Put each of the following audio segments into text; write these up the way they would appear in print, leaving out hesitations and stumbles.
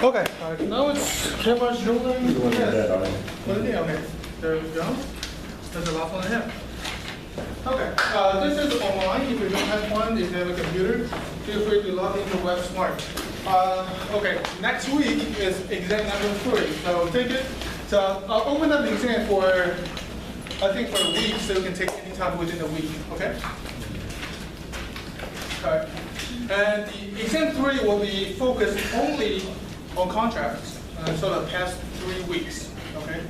Okay, now it's camera's rolling. You want to add that on? Okay, there we go. There's the last one here. Okay, this is online. If you don't have one, if you have a computer, feel free to log into WebSmart. Okay, next week is exam number 3. So take it. So I'll open up the exam for, I think for a week, so you can take any time within a week. Okay. Okay. And the exam 3 will be focused only on contracts. So the past 3 weeks. Okay.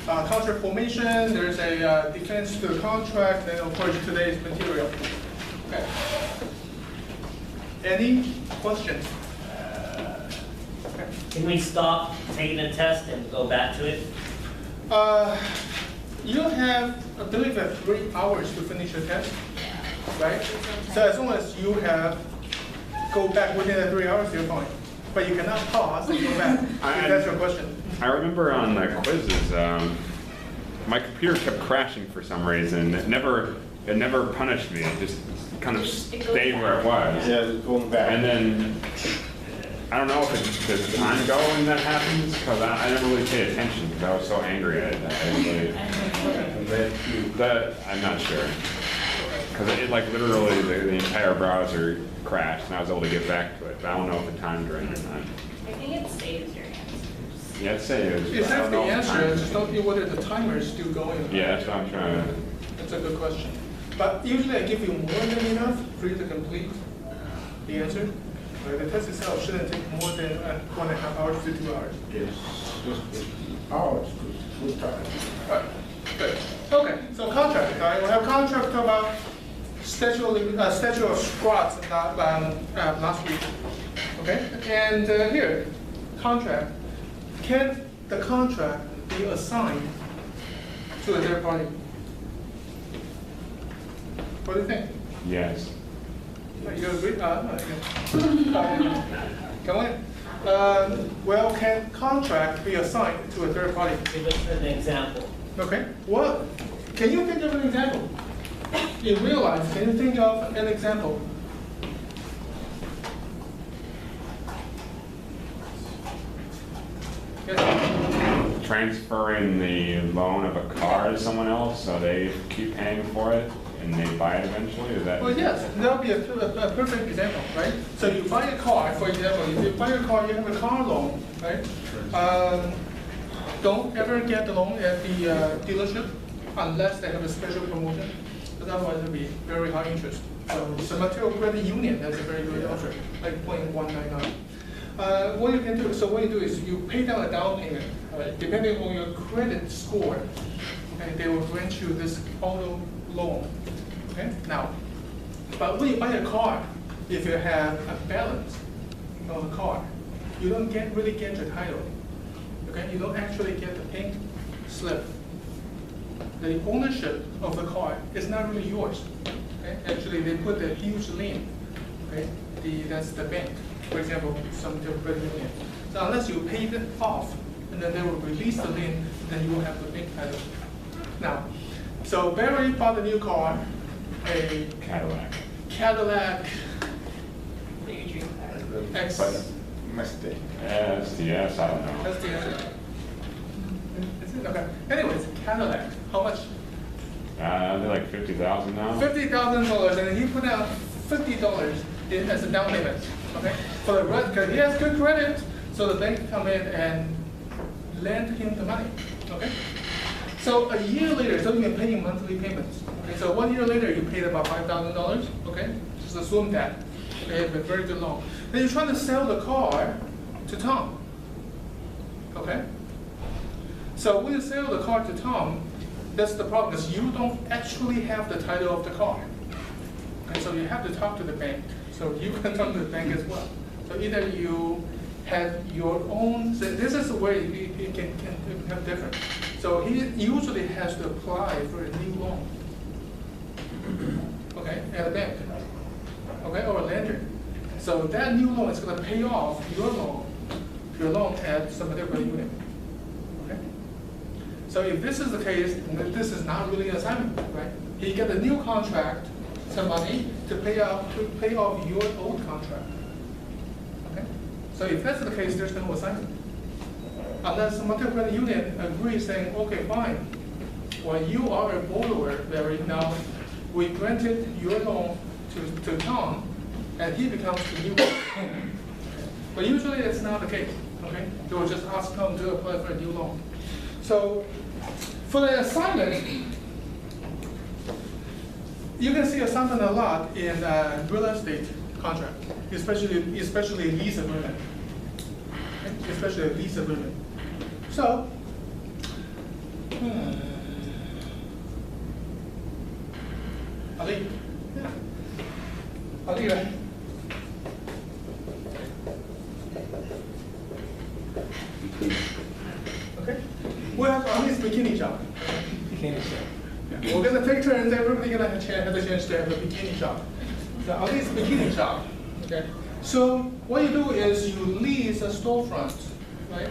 Contract formation, there's a defense to the contract, and of course today's material. Okay. Any questions? Okay. Can we stop taking the test and go back to it? You have, I believe, 3 hours to finish your test, right? So as long as you have go back within the 3 hours, you're fine. But you cannot pause and go back. If that's your question. I remember on the quizzes, my computer kept crashing for some reason. It never punished me. It just kind of stayed where it was. Yeah, it's going back. And then I don't know if it's does time go when that happens, because I never really paid attention because I was so angry at it. I'm not sure. Because it like literally the entire browser crashed and I was able to get back to it. But I don't know if the time's right or not. I think it saves your answers. Yeah, I'd say it was. It's I not don't the know if answer, time- it's just don't know whether the timer is still going. Yeah, that's what I'm trying to. That's a good question. But usually I give you more than enough for you to complete the answer. The test itself shouldn't take more than 1.5 hours to 2 hours. It's just hours, full time. Right. Good. Okay, so contract. I will have contract about statute of frauds last week. Okay, and here, contract. Can the contract be assigned to a third party? What do you think? Yes. You agree? No, come on. Well, can contract be assigned to a third party? Give us an example. Okay. Well, can you think of an example? In real life, can you think of an example? Yes. Transferring the loan of a car to someone else, so they keep paying for it and they buy it eventually. Is that? Well, yes, that would be a perfect example, right? So you buy a car, for example, if you buy a car, you have a car loan, right? Don't ever get the loan at the dealership unless they have a special promotion, because otherwise it'll be very high interest. So San Mateo Credit Union has a very good offer, like 0.199. What you can do, so what you do is you pay down a down payment, right? Depending on your credit score, okay, they will grant you this auto loan. Okay, now, but when you buy a car, if you have a balance on the car, you don't really get the title. Okay, you don't actually get the pink slip. The ownership of the car is not really yours. Okay, actually they put a huge lien. Okay, that's the bank. For example, some credit union. So unless you pay it off, and then they will release the lien, then you will have the bank title. Now, so Barry bought a new car, a Cadillac X. Mistake. SDS, I don't know. That's the answer. Is it? Okay. Anyways, Cadillac. How much? They're like 50,000 now. $50,000, and he put out $50 as a down payment. Okay. For the rest, because he has good credit, so the bank come in and lend him the money. Okay. So a year later, so you've been paying monthly payments. Okay. So 1 year later, you paid about $5,000. Okay. Just assume that. Okay, but very good loan. Then you're trying to sell the car to Tom. Okay. So when you sell the car to Tom, that's the problem, is you don't actually have the title of the car. Okay, so you have to talk to the bank. So you can talk to the bank as well. So either you have your own, so this is the way it can have different. So he usually has to apply for a new loan. Okay, at a bank. Okay, or a lender. So that new loan is going to pay off your loan at some other credit union. Okay. So if this is the case, then this is not really an assignment, right? He get a new contract, some money to pay off your old contract. Okay. So if that's the case, there's no assignment. Unless the material credit union agrees saying, okay, fine. Well, you are a borrower, Larry, now we granted your loan to Tom, and he becomes the new owner. But usually that's not the case, okay? They will just ask Tom to apply for a new loan. So for the assignment, you can see assignment a lot in real estate contract, especially lease agreement. Okay? Especially lease agreement. So, Ali, yeah. Ali, right? Okay? We have Ali's bikini shop. Yeah. We're gonna take turns, everybody gonna have a chance to have a bikini shop. So Ali's bikini shop, okay? So what you do is you lease a storefront, right?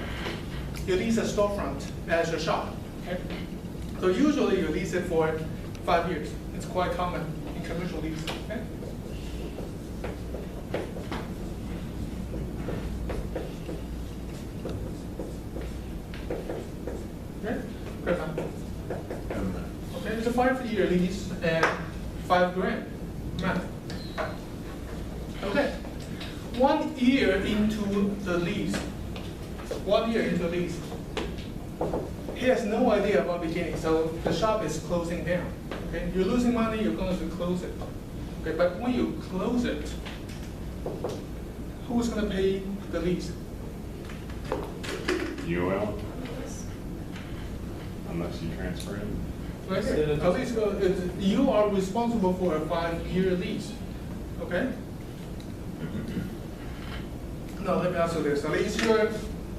You lease a storefront as your shop, okay? So usually you lease it for 5 years. It's quite common in commercial lease, okay? Okay, good time. Okay, it's a 5-year lease and $5,000. Math. Okay. 1 year into the lease, 1 year into the lease, he has no idea about beginning, so the shop is closing down. Okay, you're losing money, you're going to close it. Okay, but when you close it, who's going to pay the lease? You will, unless you transfer it. Right here. At least you are responsible for a 5-year lease. Okay? No, let me ask you this. Is your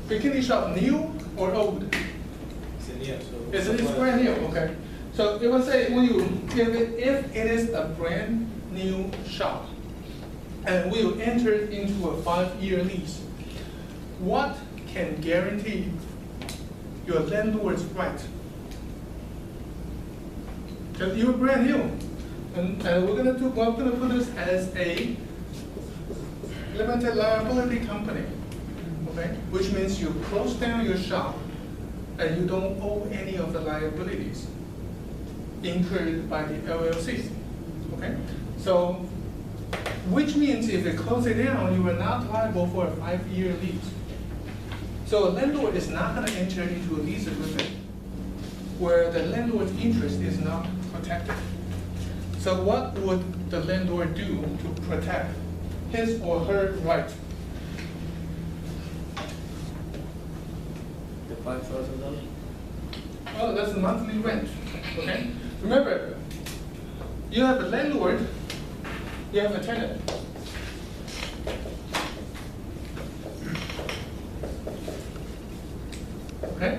bikini shop new or old? It's brand new, okay. So it will say if it is a brand new shop and we will enter into a 5-year lease, what can guarantee your landlord's right? Because you're brand new, and we're gonna put this as a limited liability company, okay? Which means you close down your shop and you don't owe any of the liabilities incurred by the LLC, okay? So, which means if you close it down, you are not liable for a 5-year lease. So a landlord is not gonna enter into a lease agreement where the landlord's interest is not protected. So what would the landlord do to protect his or her right? The $5,000? Well, that's the monthly rent, okay? Remember, you have a landlord, you have a tenant. Okay?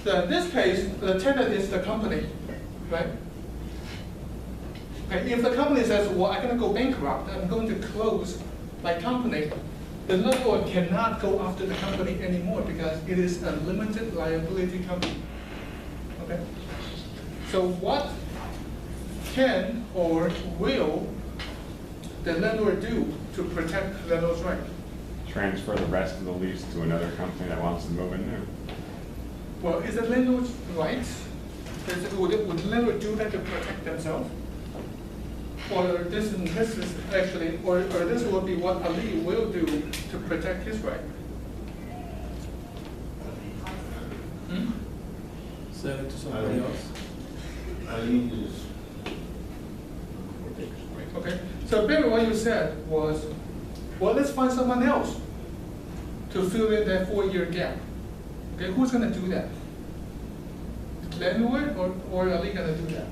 So in this case, the tenant is the company, right? Okay, if the company says, well, I'm gonna go bankrupt, I'm going to close my company, the landlord cannot go after the company anymore because it is a limited liability company. Okay? So what can or will the landlord do to protect the landlord's right? Transfer the rest of the lease to another company that wants to move in there. Well, is the landlord's right? Would the landlord do that to protect themselves? Or this is actually, or this will be what Ali will do to protect his right? Hmm? Sell it to somebody else? Okay, so Barry, what you said was, well, let's find someone else to fill in that 4-year gap. Okay, who's gonna do that? Landlord or Ali gonna do that?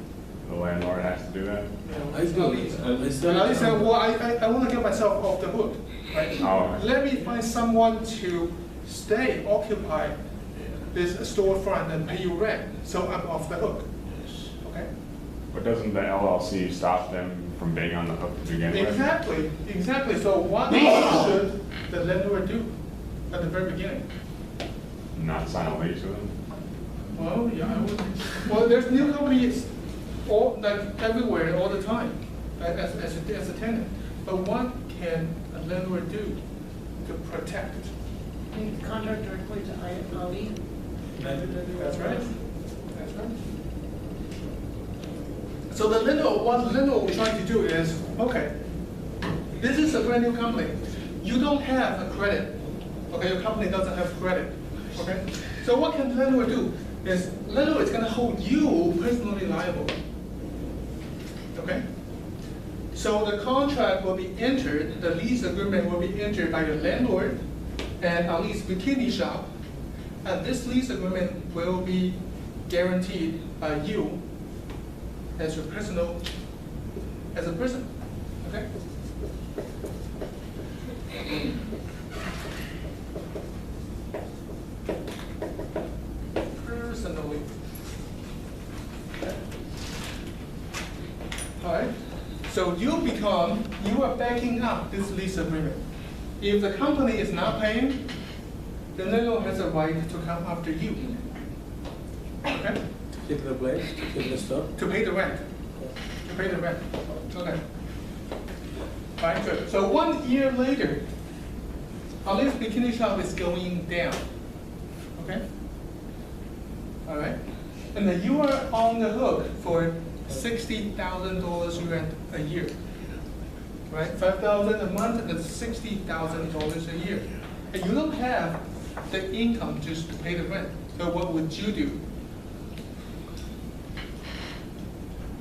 The landlord has to do that? I do. Ali. And Ali said, well, I wanna get myself off the hook, right? Oh. Let me find someone to stay, occupy this storefront and pay you rent, so I'm off the hook. Okay? But doesn't the LLC stop them from being on the hook to begin with? Exactly. So what should the landlord do at the very beginning? Not sign a lease with them? Well, yeah, I would. Well, there's new companies everywhere all the time as a tenant. But what can a landlord do to protect. You contract directly to Ali? That's right. That's right. So what Lenovo we're trying to do is, okay, this is a brand new company. You don't have a credit. Okay, your company doesn't have credit. Okay? So what can Lenovo do? Is Lenovo is going to hold you personally liable. Okay? So the contract will be entered, the lease agreement will be entered by your landlord and at least bikini shop. And this lease agreement will be guaranteed by you as your personal, as a person. Okay? Personally. Okay. All right. So you are backing up this lease agreement. If the company is not paying, then Lenovo has a right to come after you. Okay? To keep the place, to keep the stuff. To pay the rent. To pay the rent. Okay. All right, good. So 1 year later, Ali's Bikini Shop is going down. Okay? All right? And then you are on the hook for $60,000 rent a year. Right? $5,000 a month, that's $60,000 a year. And you don't have the income just to pay the rent. So what would you do?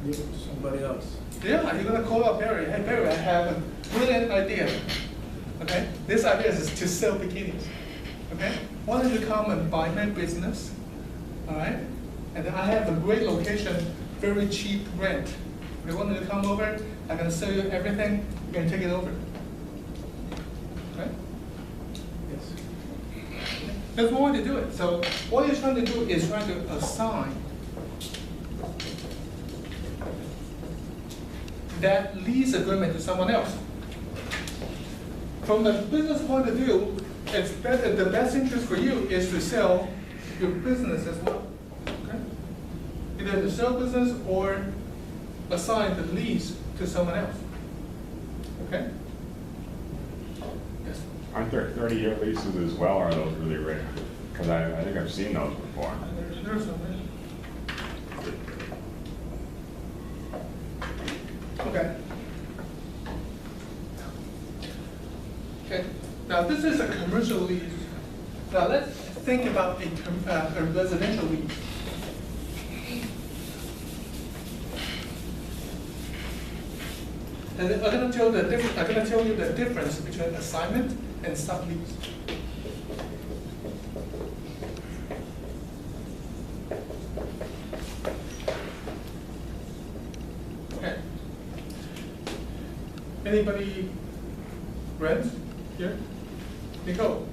Give it to somebody else. Yeah, you're gonna call up Barry. Hey Barry, I have a brilliant idea. Okay? This idea is to sell bikinis. Okay? Why don't you come and buy my business? Alright? And then I have a great location, very cheap rent. If you want to come over, I can sell you everything, you can take it over. Okay? Yes. There's one way to do it. So what you're trying to do is trying to assign that lease agreement to someone else. From the business point of view, it's better, the best interest for you is to sell your business as well. Okay? Either to sell business or assign the lease to someone else. Okay? Yes. Aren't there 30-year leases as well, or are those really rare? Because I think I've seen those before. There's some. Okay. Okay. Now this is a commercial lease. Now let's think about a residential lease. And I'm going to tell you the difference between assignment and sublease. Okay. Anybody rent here? Nicole,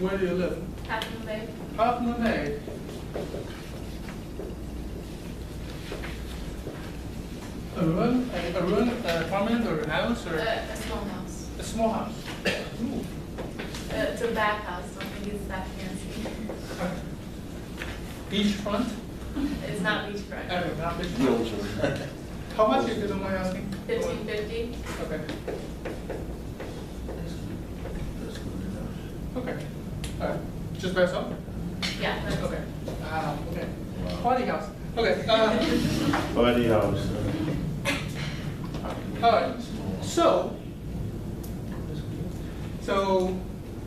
where do you live? Half Moon Bay. Half Moon Bay. A room, apartment or a house or A small house. a small house? Ooh. It's a back house, so I think it's that fancy. Beachfront? It's not beachfront. Not beachfront. How much if you don't mind asking? $1,550. Okay. Okay. All right. Just by yourself? Yeah. That's Okay. Okay. Party house. Okay. Buddy house. All right. So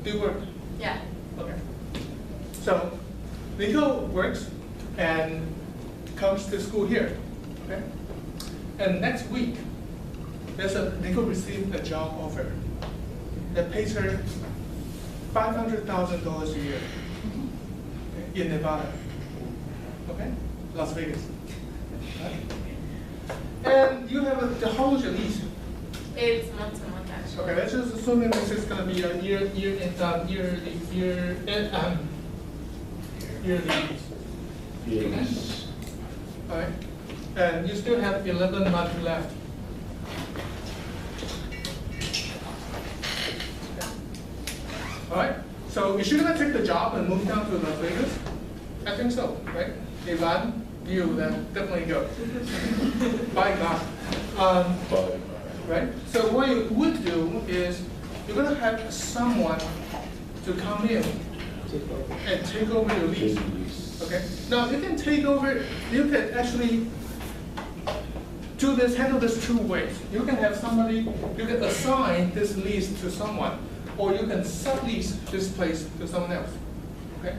do you work? Yeah. Okay. So Nico works and comes to school here. Okay. And next week, Nico received a job offer that pays her $500,000 a year in Nevada. Okay, Las Vegas. Right? And you have how long is your lease? It's month to month actually. Okay, let's just assume that this is going to be a yearly lease. Yes. All right, and you still have 11 months left. All right, so is she gonna take the job and move down to Las Vegas? I think so, right? Ivan, you then definitely go. By God. Right? So what you would do is you're gonna have someone to come in Take over. and take over your lease. Okay, now you can take over, you can actually do this, handle this two ways. You can have somebody, you can assign this lease to someone, or you can sublease this place to someone else. Okay?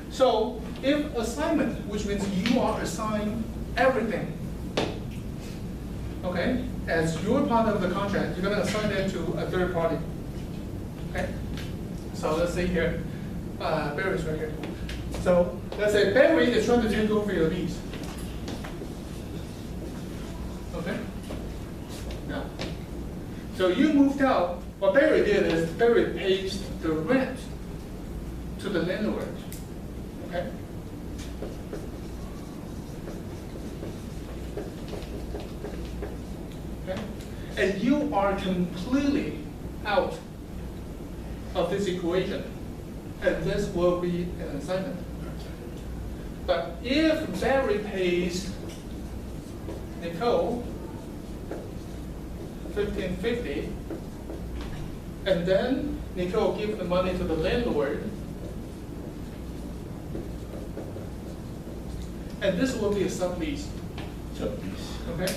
So if assignment, which means you are assigned everything, okay, as your part of the contract, you're gonna assign it to a third party. Okay? So let's say here, Barry's right here. So let's say Barry is trying to take over your lease. Okay? Now, so you moved out, what Barry did is Barry pays the rent to the landlord. Okay? Okay? And you are completely out of this equation, and this will be an assignment. But if Barry pays Nicole $1,550, and then Nicole gives the money to the landlord, and this will be a sublease. Okay?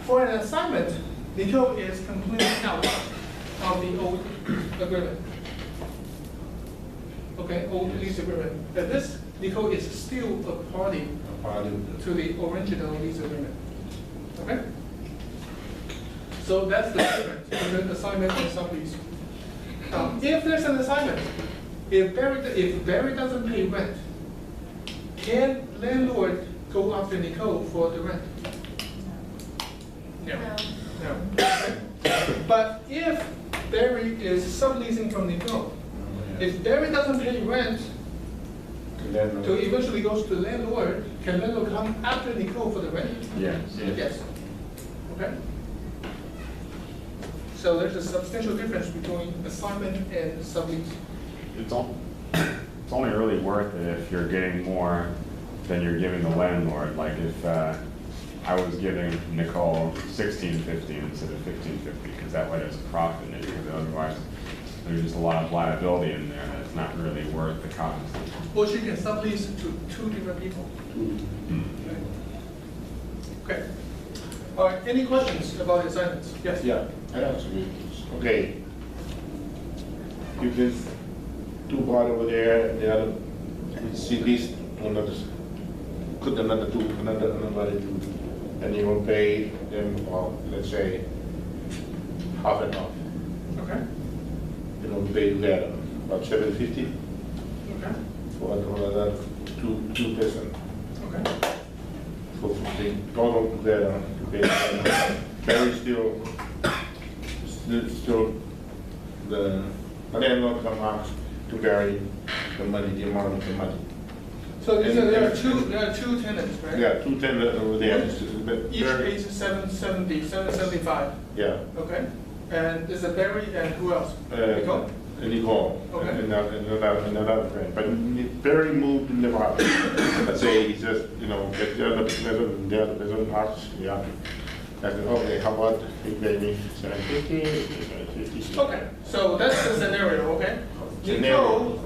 For an assignment, Nicole is completely out of the old agreement. Okay, old lease agreement. And this, Nicole is still a party to the original lease agreement. Okay? So that's the difference between assignment and sublease. If there's an assignment, if Barry doesn't pay rent, can landlord go after Nicole for the rent? No. No. But if Barry is subleasing from Nicole, if Barry doesn't pay rent, so eventually goes to the landlord, can landlord come after Nicole for the rent? Yes. Yes. Okay? So there's a substantial difference between assignment and sublease. It's only really worth it if you're getting more than you're giving the landlord. Like if I was giving Nicole $1,650 instead of $1,550, because that way there's a profit in it, because otherwise there's just a lot of liability in there that's not really worth the cost. Or she can sublease to two different people. Okay. All right, any questions about the assignments? Yes? Yeah, I have some. Okay. If there's two bar over there, the other, see this, another, put another two, another two, and you will pay them, let's say, half and half. Okay. You know, pay together, about $750 Okay. for another two person. Okay. For the total together, you pay together. Barry still, the landlord come out to Barry the money, the amount of the money. So there are two tenants, right? Yeah, two tenants over there. Each pays $775. Yeah. Okay. And is it Barry and who else? Nicole? Nicole. Okay. And another friend. But Barry moved to Nevada. Let's say he just, get the other person asks, yeah. I said, okay, how about you pay me $750? Okay, so that's the scenario, okay? Nicole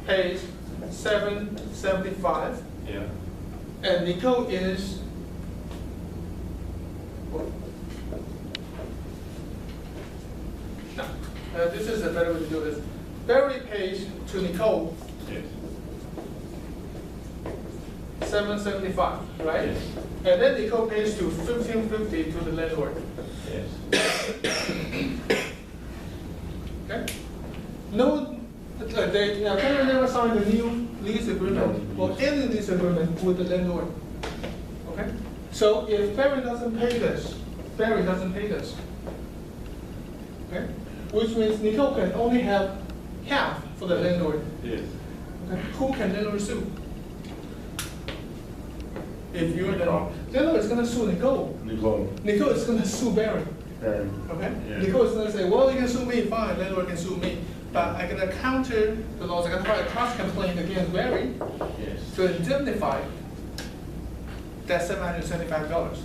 pays $775, Yeah. and Nicole is what? No, this is a better way to do this. Barry pays to Nicole Yes. $775, right? Yes. And then Nicole pays to $1,550 to the landlord. Yes. Okay? No, they never signed a new lease agreement or any lease agreement with the landlord. Okay? So if Barry doesn't pay this, Barry doesn't pay this. Okay? Which means Nicole can only have half for the landlord. Yes. Okay? Who can landlord sue? If you're the landlord is gonna sue Nicole. Nicole. Nicole is gonna sue Barry. Barry. Okay? Yeah. Nicole is gonna say, well, you can sue me, fine, landlord can sue me, but I'm gonna counter the laws, I'm gonna file a cross complaint against Barry Yes. to indemnify that $775.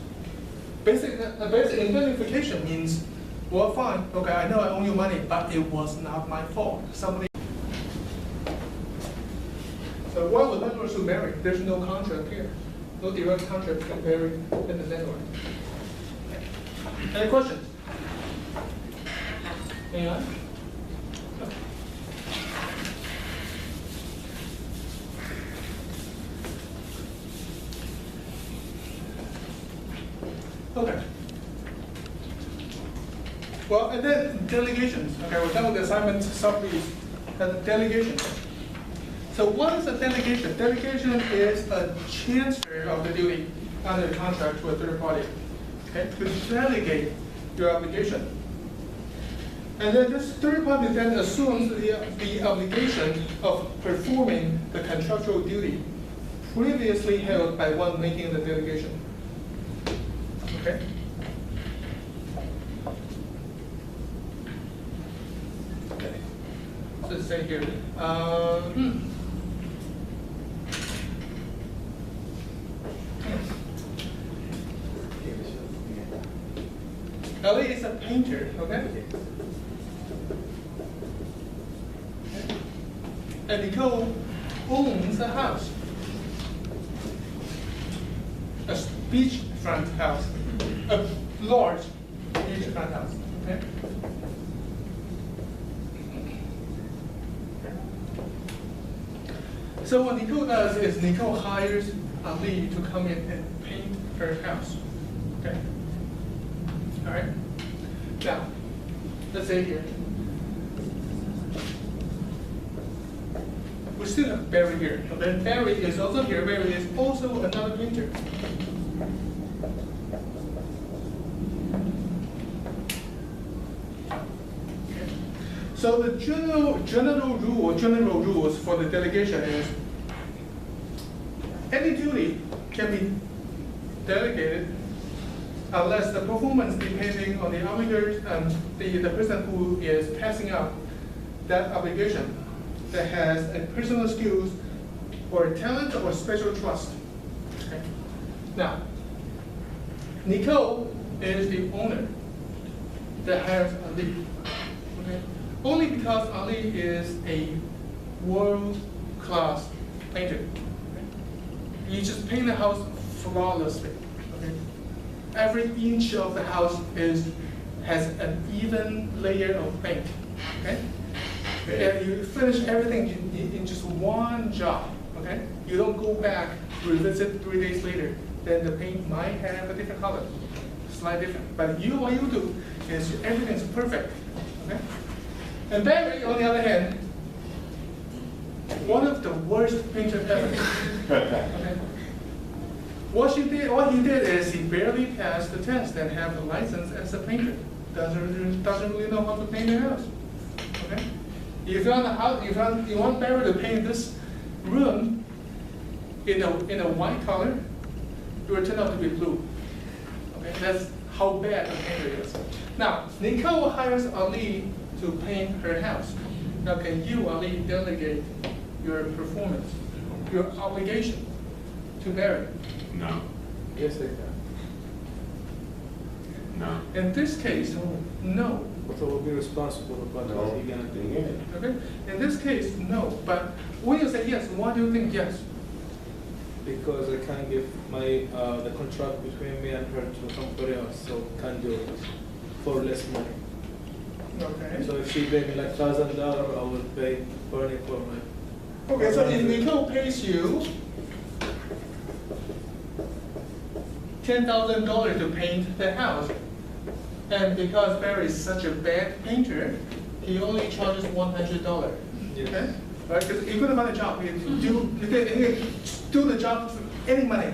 Basic indemnification means Well, fine, okay, I know I owe you money, but it was not my fault. Somebody. So why would landlord sue Barry? There's no contract here. No direct contract between Barry and the landlord. Any questions? Anyone? Okay. Well, and then delegations. Okay, we're done with the assignment sublease and delegation. So what is a delegation? Delegation is a transfer of the duty under the contract to a third party. Okay, to delegate your obligation. And then this third party then assumes the obligation of performing the contractual duty previously held by one making the delegation. Okay? Okay. So let's say here. Ellie is a painter, okay? And Nicole owns a house. A beachfront house. A large beachfront house, okay? So what Nicole does is Nicole hires Ali to come in and paint her house, okay? All right. Now, let's say here. We still have Barry here. And then Barry is also here. Barry is also another painter. Okay. So the general rules for the delegation is any duty can be delegated unless the performance depending on the obligator, the person who is passing out that obligation that has a personal skills or talent or special trust. Okay. Now, Nicole is the owner that hires Ali. Okay. Only because Ali is a world-class painter. Okay. You just paint the house flawlessly. Okay. Every inch of the house has an even layer of paint. Okay? And you finish everything in just one job. Okay? You don't go back, revisit 3 days later. Then the paint might have a different color, slightly different. But what you do is everything's perfect. Okay? And Barry, on the other hand, one of the worst painters ever. Okay? What he did is he barely passed the test and have a license as a painter. Doesn't really know how to paint a house. Okay? If you want Barry to paint this room in a white color, it will turn out to be blue. Okay? That's how bad the painter is. Now, Nicole hires Ali to paint her house. Now, can you, Ali, delegate your performance, your obligation to Barry? No, Yes, they can. no. In this case, no. So we'll be responsible about No. what you're gonna do. Okay? In this case, no. But when you say yes, why do you think yes? Because I can't give my, the contract between me and her to somebody else, so can't do it for less money. Okay. So if she paid me like $1,000, I would pay Bernie for my. Okay, so if Nicole pays you $10,000 to paint the house, and because Barry is such a bad painter, he only charges $100. Yes. Okay? Right? Because you couldn't find a job. You can do the job for any money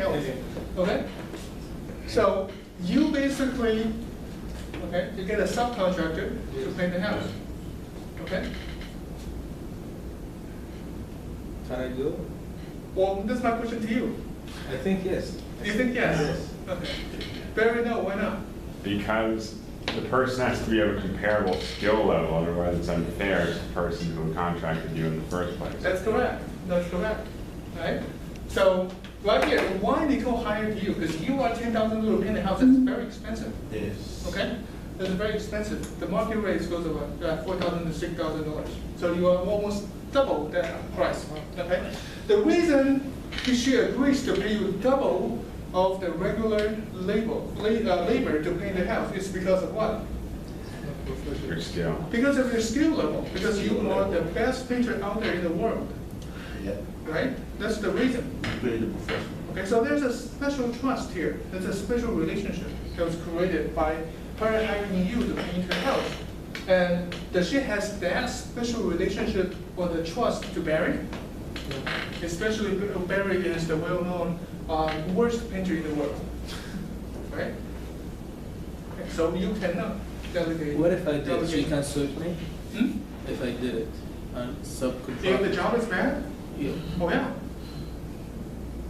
else. Okay. Okay? So you basically, okay, you get a subcontractor to paint the house. Okay? Can I do it? Well, this is my question to you. I think yes. Do you think yes? Yes. Okay. Barry, no, why not? Because the person has to be of a comparable skill level, otherwise it's unfair to the person who contracted you in the first place. That's correct. That's correct. Right? So right here, why Nicole hired you? Because you are $10,000 paying the house. It's very expensive. Yes. Okay, it's very expensive. The market rate goes about $4,000 to $6,000. So you are almost double that price. Okay, the reason she agrees to pay you double of the regular labor to paint the house is because of what? Your skill. Because of your skill level. Because you are the best painter out there in the world, Yeah. right? That's the reason. Very the professional. Okay, so there's a special trust here. There's a special relationship that was created by her hiring you to paint her house. And does she has that special relationship or the trust to Barry? Especially Barry is the well-known worst painter in the world, right? Okay, so you cannot delegate. What if I did? She delegate. can sue me Hmm? if I did it and If the subcontract. job is bad? Yeah. Oh yeah.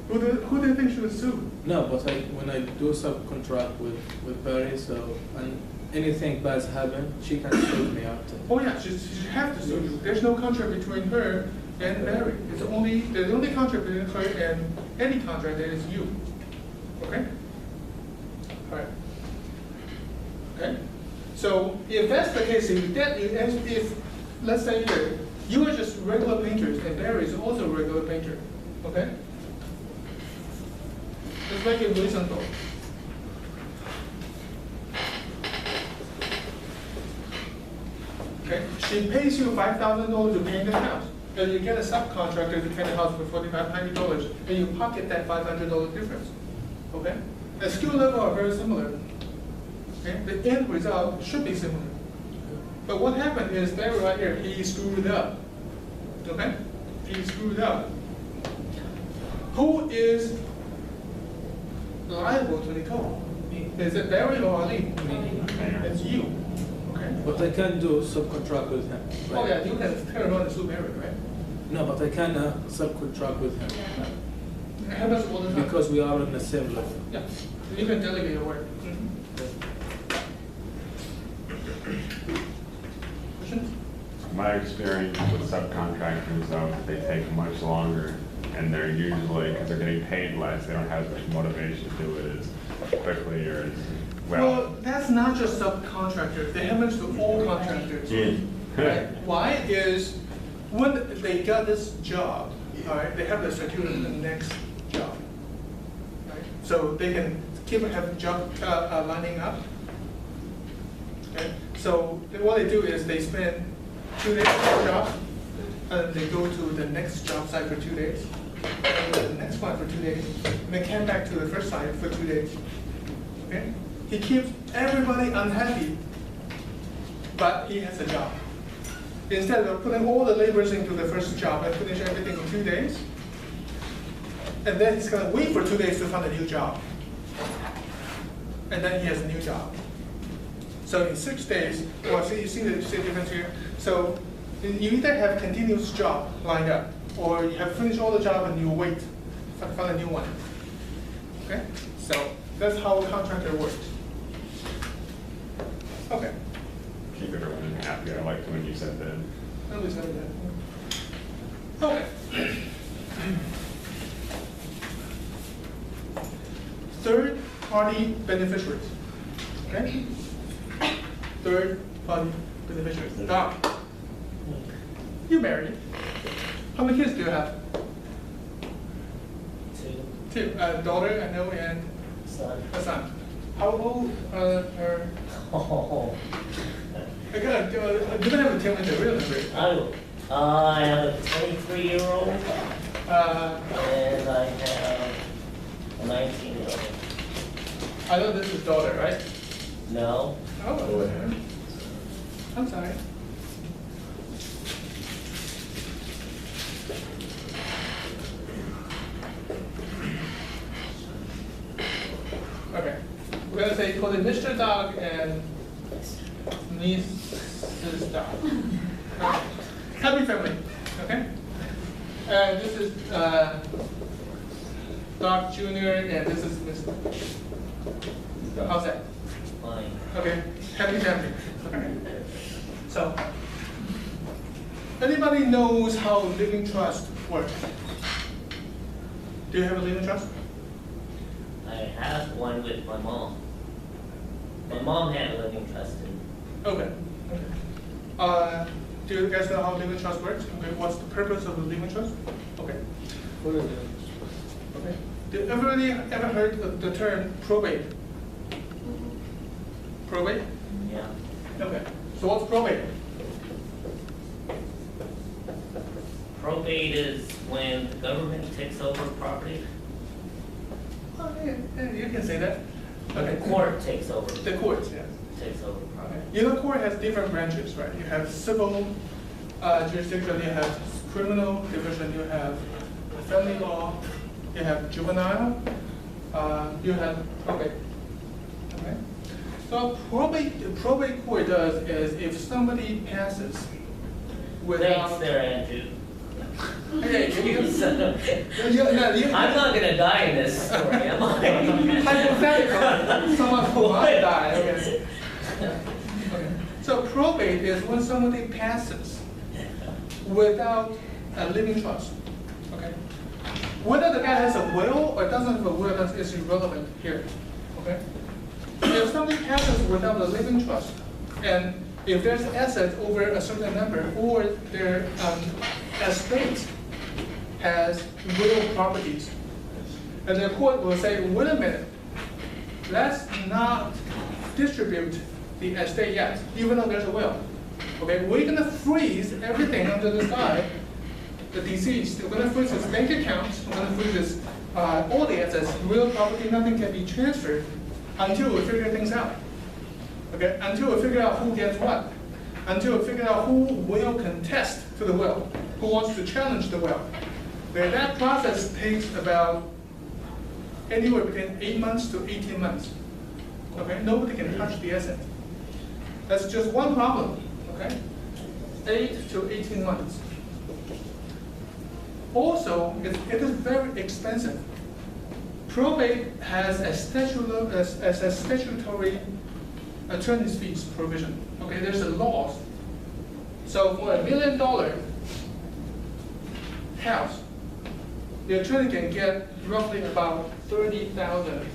Who do you think should sue? No, but when I do subcontract with Barry, so and anything bad happen, she can sue me after. Oh yeah, she have to sue you. There's no contract between her and Barry. It's only the only contract between her and any contractor is you. Okay? All right. Okay? So if that's the case, if let's say you are just regular painters and Barry is also a regular painter, okay? Let's make it reasonable. Okay, she pays you $5,000 to paint the house, and you get a subcontractor to paint the house for $45, and you pocket that $500 difference. Okay, the skill level are very similar. Okay, the end result should be similar. But what happened is Barry right here, he screwed up. Okay, he screwed up. Who is liable to Nicole? Is it Barry or Ali? It's you. Okay. But I can do subcontract with him. Oh right? yeah, you can turn around and sue Barry, right? No, but I can subcontract with him. It happens all the time. Because we are on the same level. Yeah, you can delegate your work. Questions? My experience with subcontractors, though, they take much longer, and they're usually, because they're getting paid less, they don't have as much motivation to do it as quickly or as well. Well, that's not just subcontractors. They happen to all contractors. Right? Why is when they got this job, all right, they have to secure the next job. Right? So they can have job lining up. Okay? So what they do is they spend 2 days on the job, and they go to the next job site for 2 days, and the next one for 2 days, and they come back to the first site for 2 days. Okay? He keeps everybody unhappy, but he has a job. Instead of putting all the laborers into the first job and finish everything in 2 days, and then he's gonna wait for 2 days to find a new job. And then he has a new job. So in 6 days, well, see, you see the difference here? So you either have continuous job lined up, or you have finished all the job and you wait to find a new one. Okay? So that's how a contractor works. Okay. Keep everyone happy. I liked when you said that. At least I did that. Okay. Third-party beneficiaries. Okay? Third-party beneficiaries. Doc, you married. How many kids do you have? Two. A daughter, I know, and Son. a son. How old are? Oh, I gotta, you're gonna have to tell me the real number. I have a 23-year-old Uh, and I have a 19-year-old. I know this is daughter, right? No, Oh, I'm sorry. Okay, we're gonna say call it Mr. Dog and Mrs. Dog. Happy family, okay? And this is Dog Junior, and this is Miss. How's that? fine. Okay, happy family. Okay. So, anybody knows how living trust works? Do you have a living trust? I have one with my mom. My mom had a living trust in. Okay. Do you guys know how living trust works? Okay, what's the purpose of a living trust? Okay. What is it? Okay. Did everybody ever heard of the term probate? Probate? Yeah. Okay. So what's probate? Probate is when the government takes over property. Oh, yeah, you can say that. When the court takes over, The courts, yeah. takes over property. You know, court has different branches, right? You have civil jurisdiction, you have criminal division, you have family law, you have juvenile, you have probate. Okay? So probate court does is if somebody passes without. Thanks there, Andrew. Okay, you- So, I'm not gonna die in this story, am I? hypothetical, someone who might die. Okay. Okay. So probate is when somebody passes without a living trust. Okay. Whether the guy has a will or doesn't have a will, that is irrelevant here. Okay. If somebody passes without a living trust, and if there's assets over a certain number, or their estate has real properties, and the court will say, wait a minute, let's not distribute the estate yet, even though there's a will. Okay, we're gonna freeze everything under the sky, the deceased, we're gonna freeze his bank accounts, we're gonna freeze his, all the assets, real property, nothing can be transferred until we figure things out. Okay, until we figure out who gets what, until we figure out who will contest to the will, who wants to challenge the will. Okay, that process takes about anywhere between 8 months to 18 months. Okay, nobody can touch the asset. That's just one problem. Okay, 8 to 18 months. Also, it is very expensive. Probate has a statutory attorney's fees provision. Okay, there's a law. So for $1 million house, the attorney can get roughly about 30,000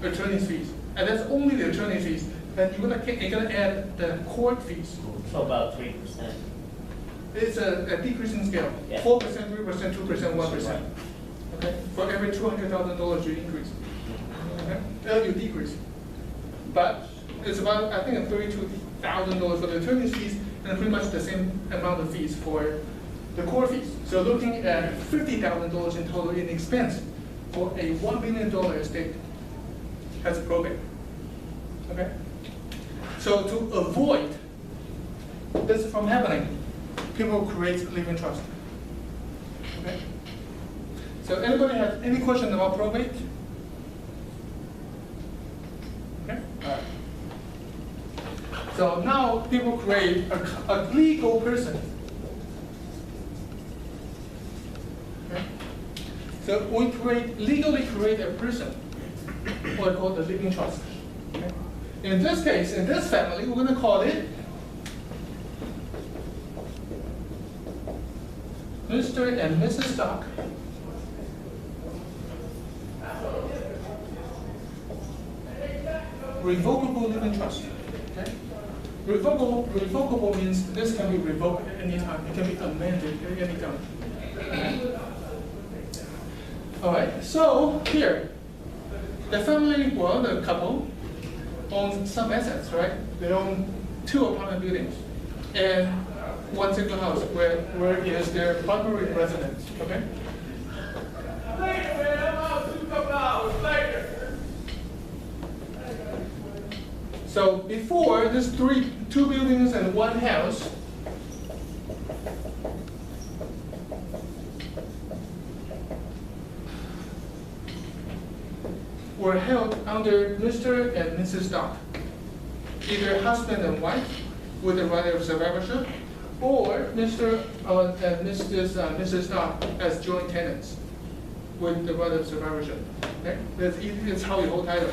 attorney's fees, and that's only the attorney fees. And you're gonna add the court fees. So about 3%. It's a decreasing scale. Yeah. 4%, 3%, 2%, 1%. Okay, for every $200,000 you increase. Okay, you decrease. But it's about, I think, $32,000 for the attorney's fees, and pretty much the same amount of fees for the court fees. So looking at $50,000 in total in expense for a $1 million estate as probate. Okay? So to avoid this from happening, people create living trust. Okay? So anybody have any question about probate? Okay? All right. So now people create a legal person. Okay? So we legally create a person, what we call the living trust. Okay? In this case, in this family, we're going to call it Mr. and Mrs. Stock. Revocable living trust. Okay? Revocable means this can be revoked at any time. It can be amended at any time. All right. So here, the family, well, the couple owns some assets, right? They own 2 apartment buildings and 1 single house where is their primary residence. Okay. So before this 2 buildings and 1 house, were held under Mr. and Mrs. Dock, either husband and wife with the right of survivorship, or Mr. and Mrs. Dock as joint tenants with the right of survivorship. Okay, that's how you hold title.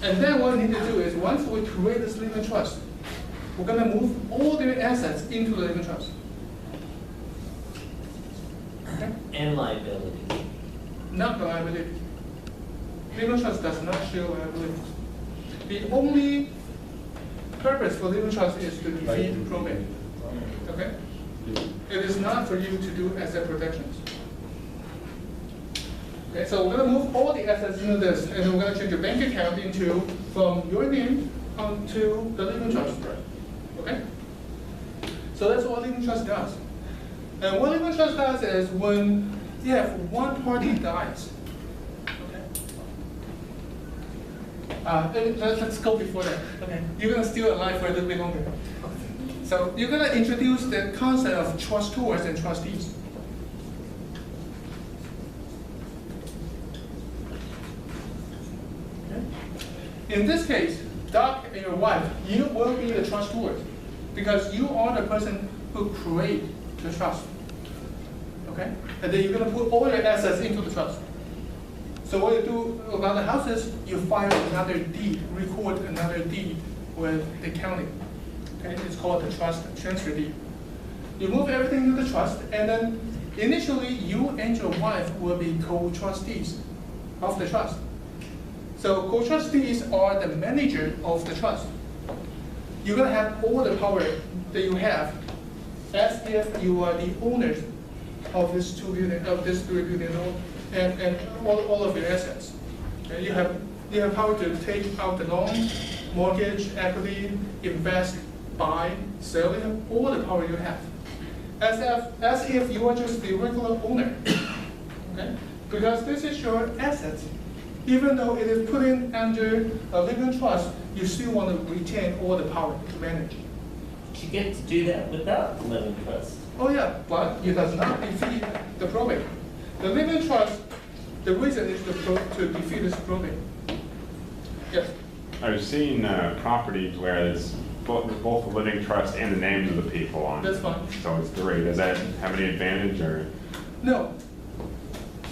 And then what we need to do is, once we create this living trust, we're going to move all their assets into the living trust. Okay? And liability. Not the liability. Living trust does not share liability. The only purpose for living trust is to defeat probate. Okay? It is not for you to do asset protections. Okay, so we're gonna move all the assets into this, and we're gonna change your bank account into from your name onto the living trust. Okay? So that's what living trust does. And what living trust does is when you have one party dies. Okay. Let's go before that. Okay. You're gonna still alive for a little bit longer. So you're gonna introduce the concept of trustors and trustees. In this case, Doc and your wife, you will be the trustors because you are the person who create the trust. Okay? And then you're going to put all your assets into the trust. So what you do about the houses, you file another deed, record another deed with the county. Okay? It's called the trust transfer deed. You move everything into the trust, and then initially you and your wife will be co-trustees of the trust. So co-trustees are the manager of the trust. You're gonna have all the power that you have as if you are the owners of this 2 billion, of this 3 billion, and all of your assets. And you have power to take out the loan, mortgage, equity, invest, buy, sell. You have all the power you have, as if you are just the regular owner. Okay, because this is your assets. Even though it is put in under a living trust, you still want to retain all the power to manage. You get to do that without living trust. Oh yeah, but it does not defeat the probate. The living trust, the reason is to defeat this probate. Yes. I've seen properties where there's both the living trust and the names of the people on it. That's fine. So it's 3. Does that have any advantage or? No.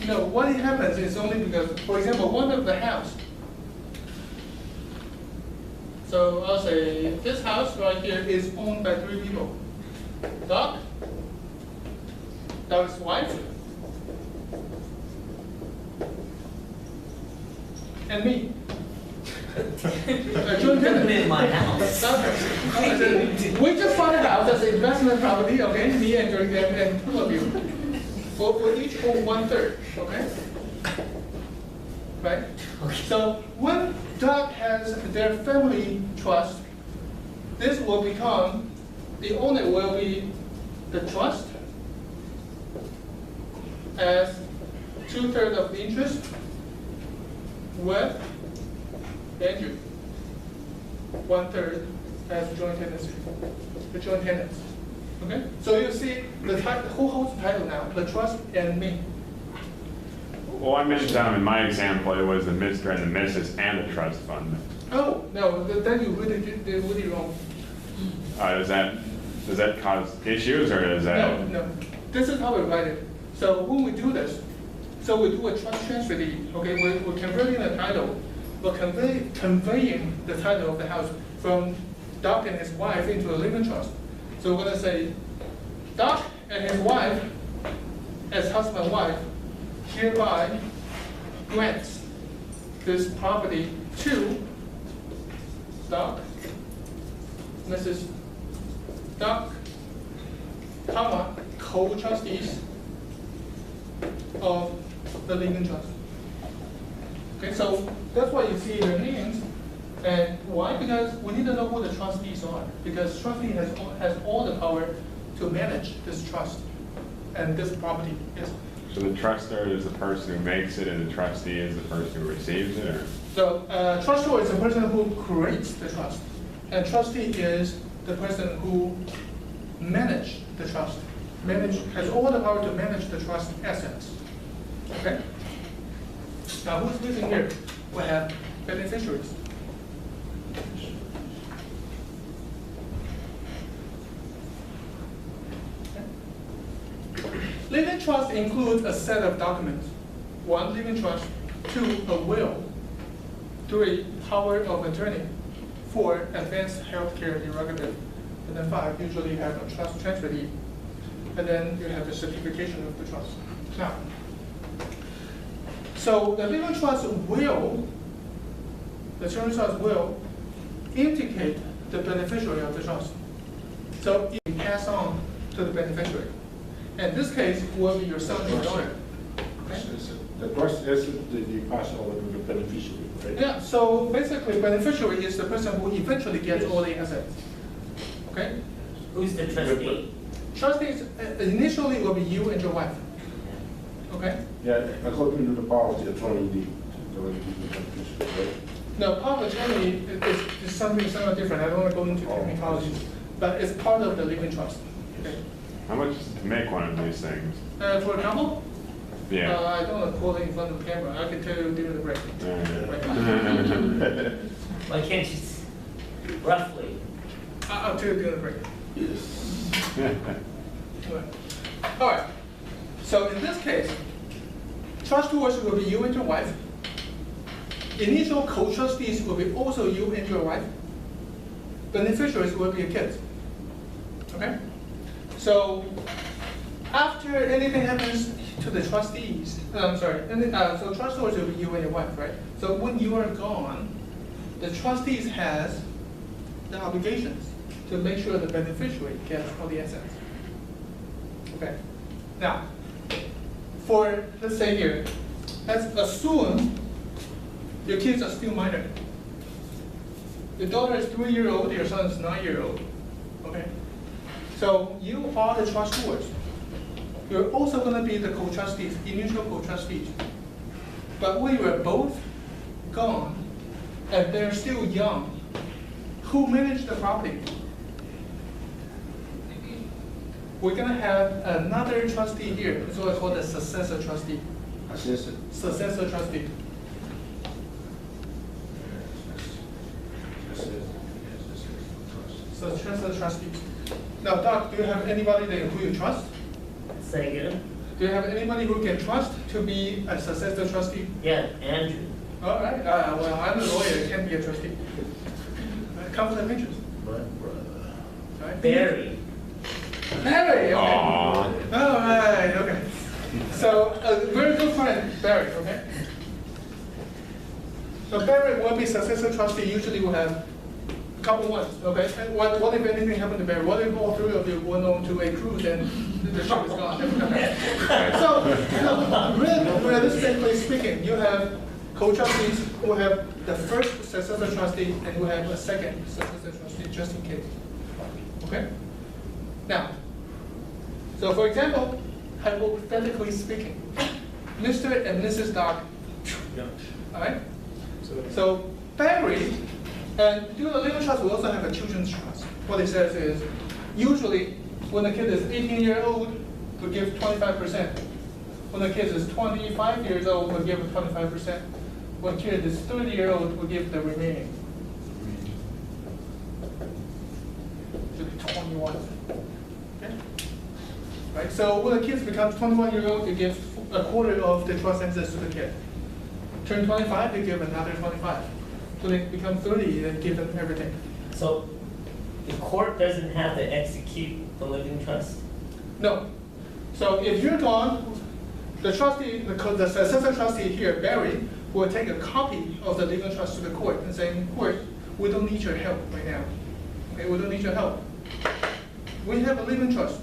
No, what happens is only because, for example, one of the house. So I'll say this house right here is owned by 3 people. Doc, Doc's wife, and me. Joint Put them in tenant. my house. We just bought a house as an investment property, okay? Me and Jordan and 2 of you. We each own 1/3, okay? Right? So when Doc has their family trust, this will become, the owner will be the trust as 2/3 of the interest with Andrew, 1/3 as joint tenancy, the joint tenants. Okay? So you see who holds the title now? The trust and me. Well, I meant in my example, it was the Mr. and the Mrs. and the trust fund. Oh, no, then you really did really wrong. Does that cause issues or is that? No. This is how we write it. So when we do this, so we do a trust transfer deed, okay? We're converting the title. We're conveying the title of the house from Doc and his wife into a living trust. So we're gonna say, Doc and his wife, as husband and wife, hereby grants this property to Doc, Mrs. Doc, comma, co-trustees of the living trust. Okay, so that's why you see their names. And why? Because we need to know who the trustees are. Because trustee has all the power to manage this trust and this property. Yes. So the trustor is the person who makes it and the trustee is the person who receives it, or? So trustor is the person who creates the trust. And trustee is the person who manages the trust. Has all the power to manage the trust assets. Okay? Now who's living here? We have beneficiaries. Living trust includes a set of documents. 1, living trust. 2, a will. 3, power of attorney. 4, advanced healthcare prerogative. And then 5, usually you have a trust transfer deed. And then you have the certification of the trust. Now, so the living trust will, the children's trust will indicate the beneficiary of the trust. So it pass on to the beneficiary. In this case, will be your son or daughter. Okay? The trust is the pass over to the beneficiary, right? Yeah, so basically beneficiary is the person who eventually gets all the assets. Okay? Who's the trustee? Trustees initially will be you and your wife. Okay? Yeah, according to the power of the attorney, the beneficiary, right? No, power of attorney is something somewhat different. I don't want to go into technicalities, but it's part of the living trust. Okay? How much is it to make one of these things? For a couple, Yeah. I don't want to quote it in front of the camera. I can tell you during the break. Why can't you, roughly? I'll tell you during the break. Yes. All right. So in this case, trust stewards will be you and your wife. Initial co-trustees will be also you and your wife. Beneficiaries will be your kids. Okay? So after anything happens to the trustees, so trust stewards will be you and your wife, right? So when you are gone, the trustees has the obligations to make sure the beneficiary gets all the assets. Okay. Now, for, let's say here, let's assume your kids are still minor. Your daughter is 3-year-old, your son is 9-year-old. Okay? So you are the trust stewards. You're also going to be the co-trustees, initial co-trustees. But when you are both gone and they're still young, who managed the property? We're going to have another trustee here. It's what I call the successor trustee. Assessor. Successor trustee. Successor trustee. Now, Doc, do you have anybody that who you trust? Say again? Do you have anybody who can trust to be a successor trustee? Yeah, Andrew. All right. Well, I'm a lawyer. Can't be a trustee. Conflict of interest. Right? Barry. Barry. Okay. Aw. All right. Okay. So a very good friend, Barry. Okay. So Barry will be successor trustee. Usually will have a couple ones. Okay. And what if anything happened to Barry? What if all three of you went on to a cruise and the ship is gone? So realistically speaking, you have co-trustees who have the first successor trustee and who have a second successor trustee, just in case. Okay? Now, so for example, hypothetically speaking, Mr. and Mrs. Doc, Yeah. all right? So Barry, and due to the living trust, we also have a children's trust. What it says is, usually when the kid is 18 years old, we give 25%. When the kid is 25 years old, we give 25%. When the kid is 30 years old, we give the remaining. Should be 21. Okay? Right? So when the kid becomes 21 years old, you give a quarter of the trust assets to the kid. Turn 25, they give another 25. So they become 30, they give them everything. So the court doesn't have to execute the living trust? No. So if you're gone, the trustee, the successor trustee here, Barry, will take a copy of the living trust to the court and say, court, we don't need your help right now. Okay, we don't need your help. We have a living trust.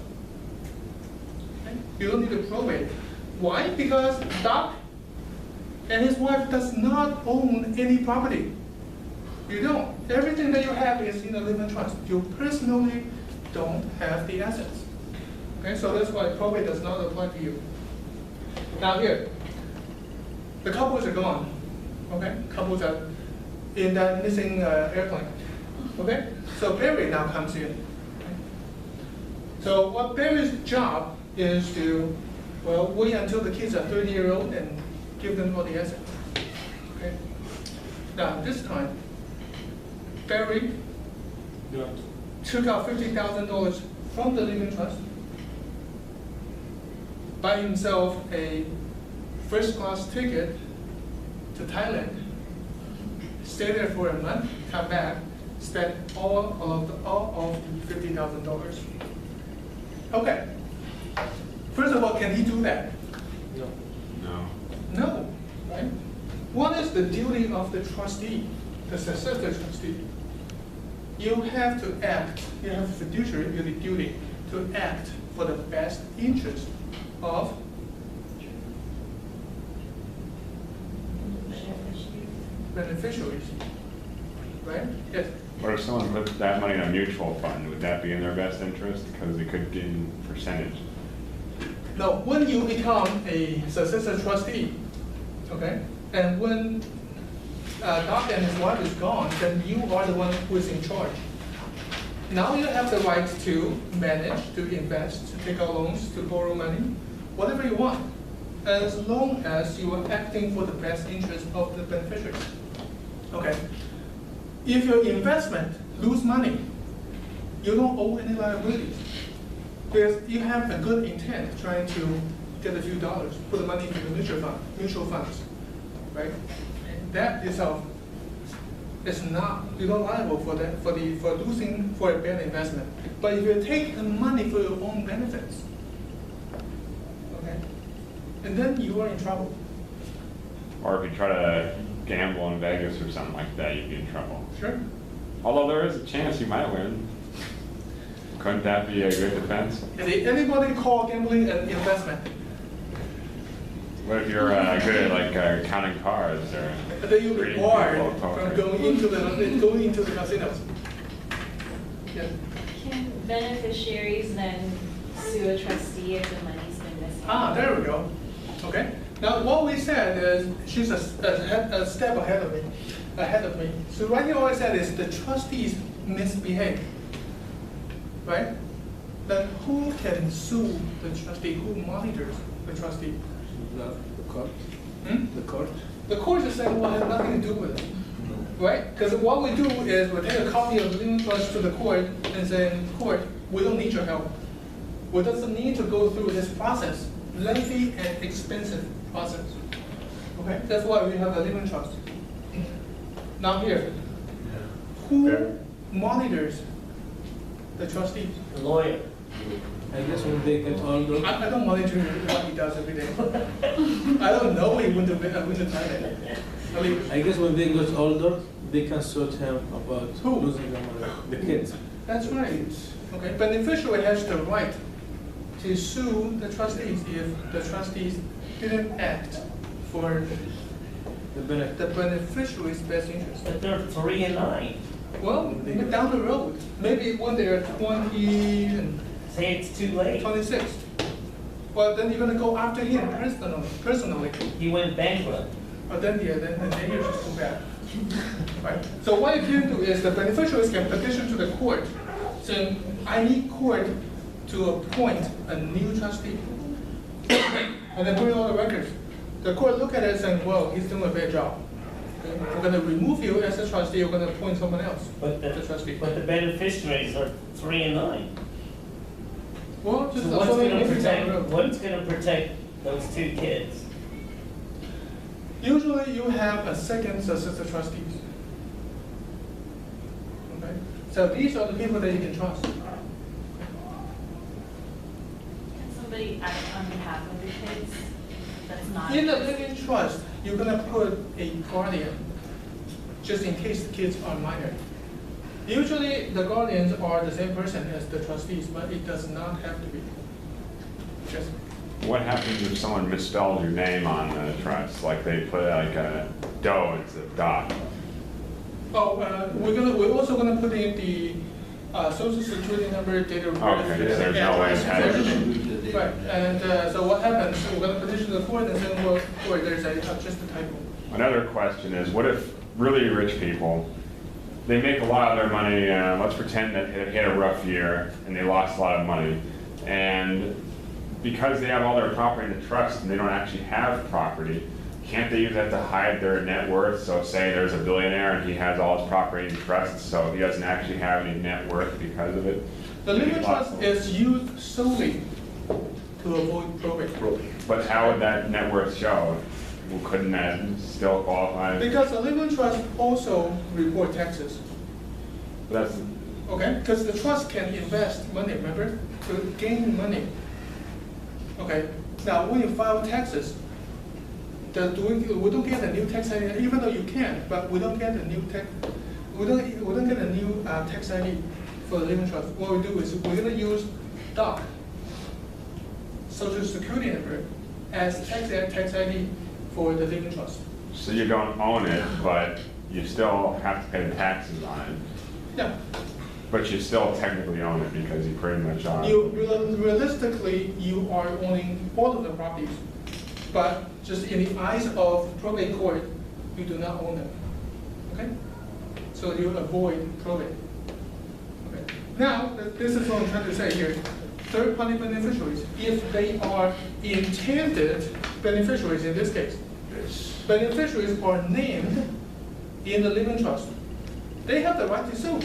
Okay? You don't need to probate. Why? Because Doc and his wife does not own any property. You don't. Everything that you have is in a living trust. You personally don't have the assets. Okay, so that's why probate does not apply to you. Now here, the couples are gone. Okay, couples are in that missing airplane. Okay, so Barry now comes in. Okay? So what Barry's job is to, well, wait until the kids are 30 years old and give them all the assets. Okay. Now this time, Barry Yeah. took out $50,000 from the living trust, buy himself a first-class ticket to Thailand, stay there for a month, come back, spend all of the $50,000. Okay. First of all, can he do that? the duty of the trustee, the successor trustee? You have to act, you have a fiduciary duty to act for the best interest of beneficiaries, right? Yes. What if someone put that money in a mutual fund? Would that be in their best interest? Because it could gain percentage. Now, when you become a successor trustee, okay, and when Doc and his wife is gone, then you are the one who is in charge. Now you have the right to manage, to invest, to take out loans, to borrow money, whatever you want, as long as you are acting for the best interest of the beneficiaries. Okay. If your investment lose money, you don't owe any liabilities. Because you have a good intent trying to get a few dollars, put the money into the mutual funds, right? And that itself is not, you're not liable for that, for losing for a bad investment. But if you take the money for your own benefits, okay, and then you are in trouble. Or if you try to gamble in Vegas or something like that, you'd be in trouble. Sure. Although there is a chance you might win. Couldn't that be a good defense? Did anybody call gambling an investment? What if you're good at like counting cards or? Then you'll be reading barred people from poker? going into the casinos. Yes. Can beneficiaries then sue a trustee if the money's been missing? Ah, there we go. Okay. Now what we said is she's a step ahead of me. So right here, what I said is the trustees misbehave, right? Then who can sue the trustee? Who monitors the trustee? The court. Hmm? The court. The court is saying, well, it has nothing to do with it, right? Because what we do is we take a copy of the living trust to the court and say, court, we don't need your help. We doesn't need to go through this process, lengthy and expensive process. Okay, that's why we have the living trust. Now here, who monitors the trustees? The lawyer. I guess when they get older, I don't monitor what he does every day. I don't know he went to Thailand. I mean, I guess when they get older, they can sue him about Who? losing the money. The kids. that's right. Okay, beneficiary has the right to sue the trustees if the trustees didn't act for The benefit. the beneficiary's best interest. But they're 3 and 9. Well, down the road, maybe when they're 20 and Say it's too late. 26. Well, then you're gonna go after him personally. He went bankrupt. But then, yeah, then you're just too bad. Right? So what you can do is the beneficiaries can petition to the court, saying, I need court to appoint a new trustee. And then put in all the records. The court look at it saying, well, he's doing a bad job. Okay? We're gonna remove you as a trustee, we're gonna appoint someone else But as a trustee. the beneficiaries are 3 and 9. Well, just So what's following gonna anything down the protect, road. what's gonna protect those 2 kids? Usually you have a second successor trustees. Okay? So these are the people that you can trust. Can somebody act on behalf of the kids that's not? In the living trust, you're gonna put a guardian, just in case the kids are minor. Usually, the guardians are the same person as the trustees, but it does not have to be. Just, What happens if someone misspelled your name on the trust? Like they put like a Doe instead of Dot? we're also gonna put in the social security number, date of birth. Okay, yeah, there's no way address, to hide everything. it. Right, and so what happens, we're gonna petition the court and say, well, court, there's just a typo. Another question is, what if really rich people, they make a lot of their money, let's pretend that they had a rough year and they lost a lot of money, and because they have all their property in the trust and they don't actually have property, can't they use that to hide their net worth? So say there's a billionaire and he has all his property in trust, so he doesn't actually have any net worth because of it? The living trust is used solely to avoid probate. But how would that net worth show? Well, couldn't that still qualify? Because the living trust also report taxes, That's, okay? Because the trust can invest money, remember, to gain money. Okay, now when you file taxes, we don't get a new tax ID, even though you can, but we don't get a new tax, we don't get a new tax ID for the living trust. What we do is we're gonna use DOC, Social Security number, as tax ID for the living trust. So you don't own it, but you still have to pay the taxes on it. Yeah, But you still technically own it because you pretty much are. realistically, you are owning all of the properties, but just in the eyes of probate court, you do not own them, okay? So you avoid probate. Okay. Now, this is what I'm trying to say here. Third-party beneficiaries, if they are intended beneficiaries in this case, beneficiaries are named in the living trust, they have the right to sue.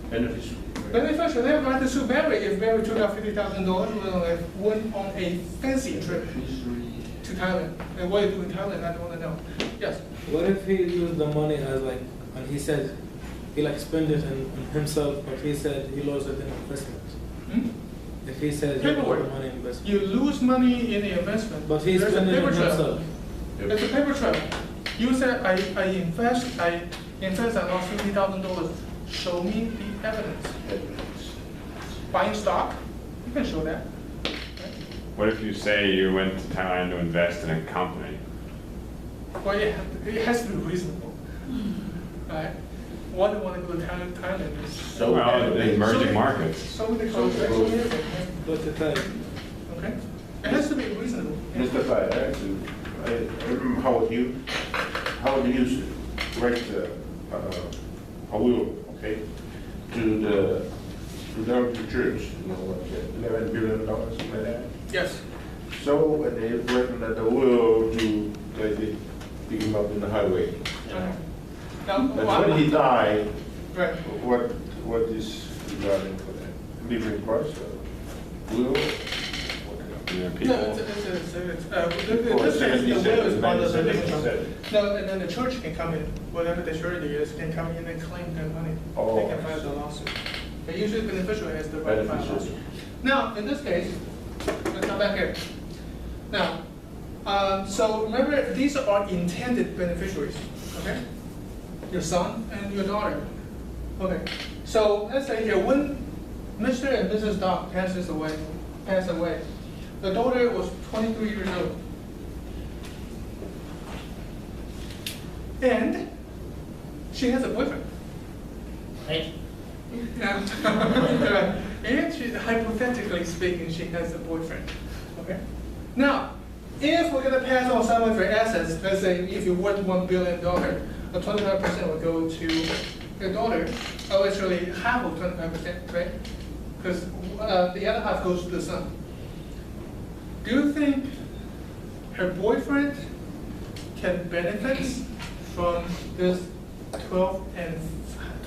Beneficiary. Beneficiary, they have the right to sue Barry if Barry took out $50,000 went on a fancy trip to Thailand. And what you do in Thailand, I don't want to know. Yes? What if he used the money as like, and he said he like spent it on himself, but he said he lost it in investment. Hmm? If he says he lost the Paperwork. money in investment, You lose money in the investment. but he There's a spent it paper on trail. himself. It's a paper trail. You said, I invest, I lost $50,000. Show me the evidence. Buying stock, you can show that. What if you say you went to Thailand to invest in a company? Well, it has to be reasonable. Right? Why do you want to go to Thailand? So, Well, emerging markets. So many contracts, so many things. But the time, Okay? It has to be reasonable. Mr. Fire, I remember Howard Hughes write a will, okay, to the church, you know, what, $11 billion, something like that. Yes. So when they written that the will to, like, they pick him up in the highway. Okay. Now, But when he died, right. what is regarding for that? Living trust, will? You know, No, people, this For case, the will is part of the living trust. 77. No, and then the church can come in, whatever the charity is, can come in and claim their money. Oh, They can file the lawsuit. But usually the beneficiary has the right to file a lawsuit. Beneficiary. Now, in this case, let's come back here. Now, so remember, these are intended beneficiaries, okay? Your son and your daughter. Okay, so let's say here, when Mr. and Mrs. Doc passed away, the daughter was 23 years old. And she has a boyfriend. Right? Yeah. And she, hypothetically speaking, she has a boyfriend. Okay. Now, if we're gonna pass on some of your assets, let's say if you're worth $1 billion, 25% will go to your daughter. Oh, actually half of 25%, right? Because the other half goes to the son. Do you think her boyfriend can benefit from this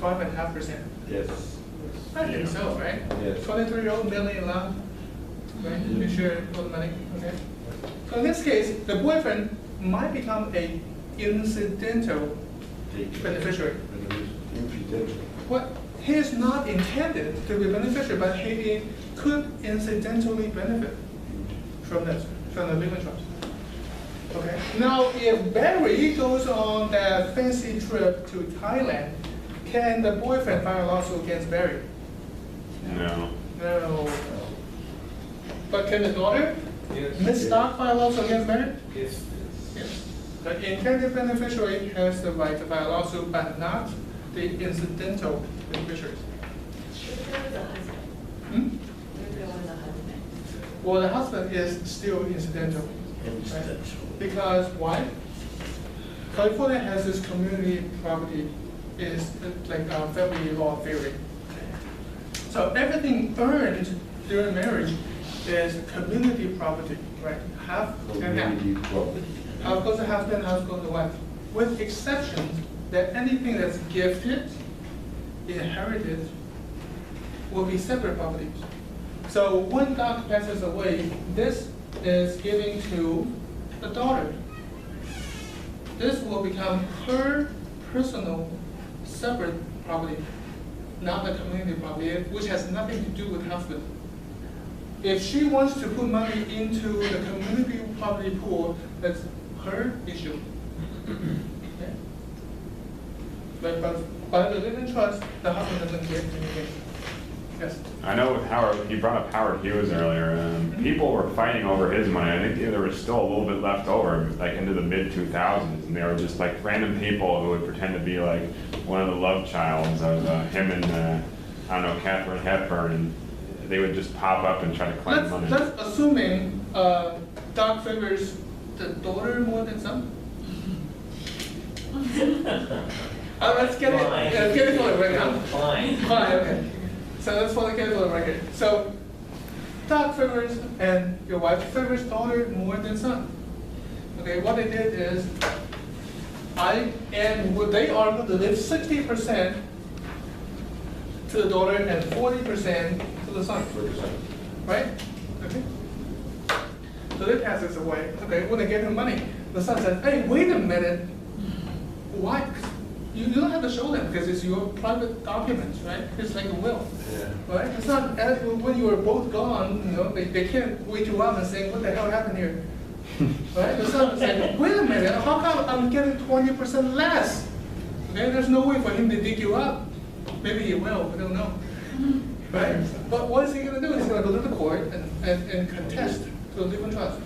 12.5%? Yes. I think so, right? Yes. 23-year-old million allowed, right? You share all the money, okay? So in this case, the boyfriend might become a incidental beneficiary. Incidental. What, he is not intended to be a beneficiary, but he could incidentally benefit from this, from the living trust. Okay. Now, if Barry goes on that fancy trip to Thailand, can the boyfriend file a lawsuit against Barry? no. No. But can the daughter, yes. Miss Stock, file a lawsuit against Barry? Yes. Yes. The intended beneficiary has the right to file a lawsuit, but not the incidental beneficiaries. If there was a husband, Hmm? if there was a husband. Well, the husband is still incidental. Right? Because why? California has this community property, is like a family law theory. So everything earned during marriage is community property, right? Half and half. Community property. Half goes to husband, half goes to wife. With exception that anything that's gifted, inherited, will be separate properties. So when Doc passes away, this is given to the daughter. This will become her personal separate property, not the community property, which has nothing to do with husband. If she wants to put money into the community property pool that's her issue. Okay? But by the living trust, the husband doesn't get anything. Yes. I know with Howard, you brought up Howard Hughes earlier. People were fighting over his money. I think there was still a little bit left over, like into the mid 2000s, and they were just like random people who would pretend to be like one of the love childs of him and I don't know, Katharine Hepburn, and they would just pop up and try to claim money. Let's assuming Doc favors the daughter more than son. Let's get it. Fine. Yeah, let's get it going right now. Fine. Fine, okay. So let's follow the case on the record. So, Doc favors and your wife favors daughter more than son. Okay, what they did is, they are going to live 60% to the daughter and 40% to the son. Right? Okay. So they pass this away. Okay, when they get the money, the son says, hey, wait a minute. Why? You don't have to show them because it's your private documents, right? It's like a will. Yeah. Right? It's not when you were both gone, they can't wake you up and say, what the hell happened here? Right? The son is like, wait a minute, how come I'm getting 20% less? Okay, there's no way for him to dig you up. Maybe he will, we don't know. Right? But what is he going to do? He's going to go to the court and contest to the living trust.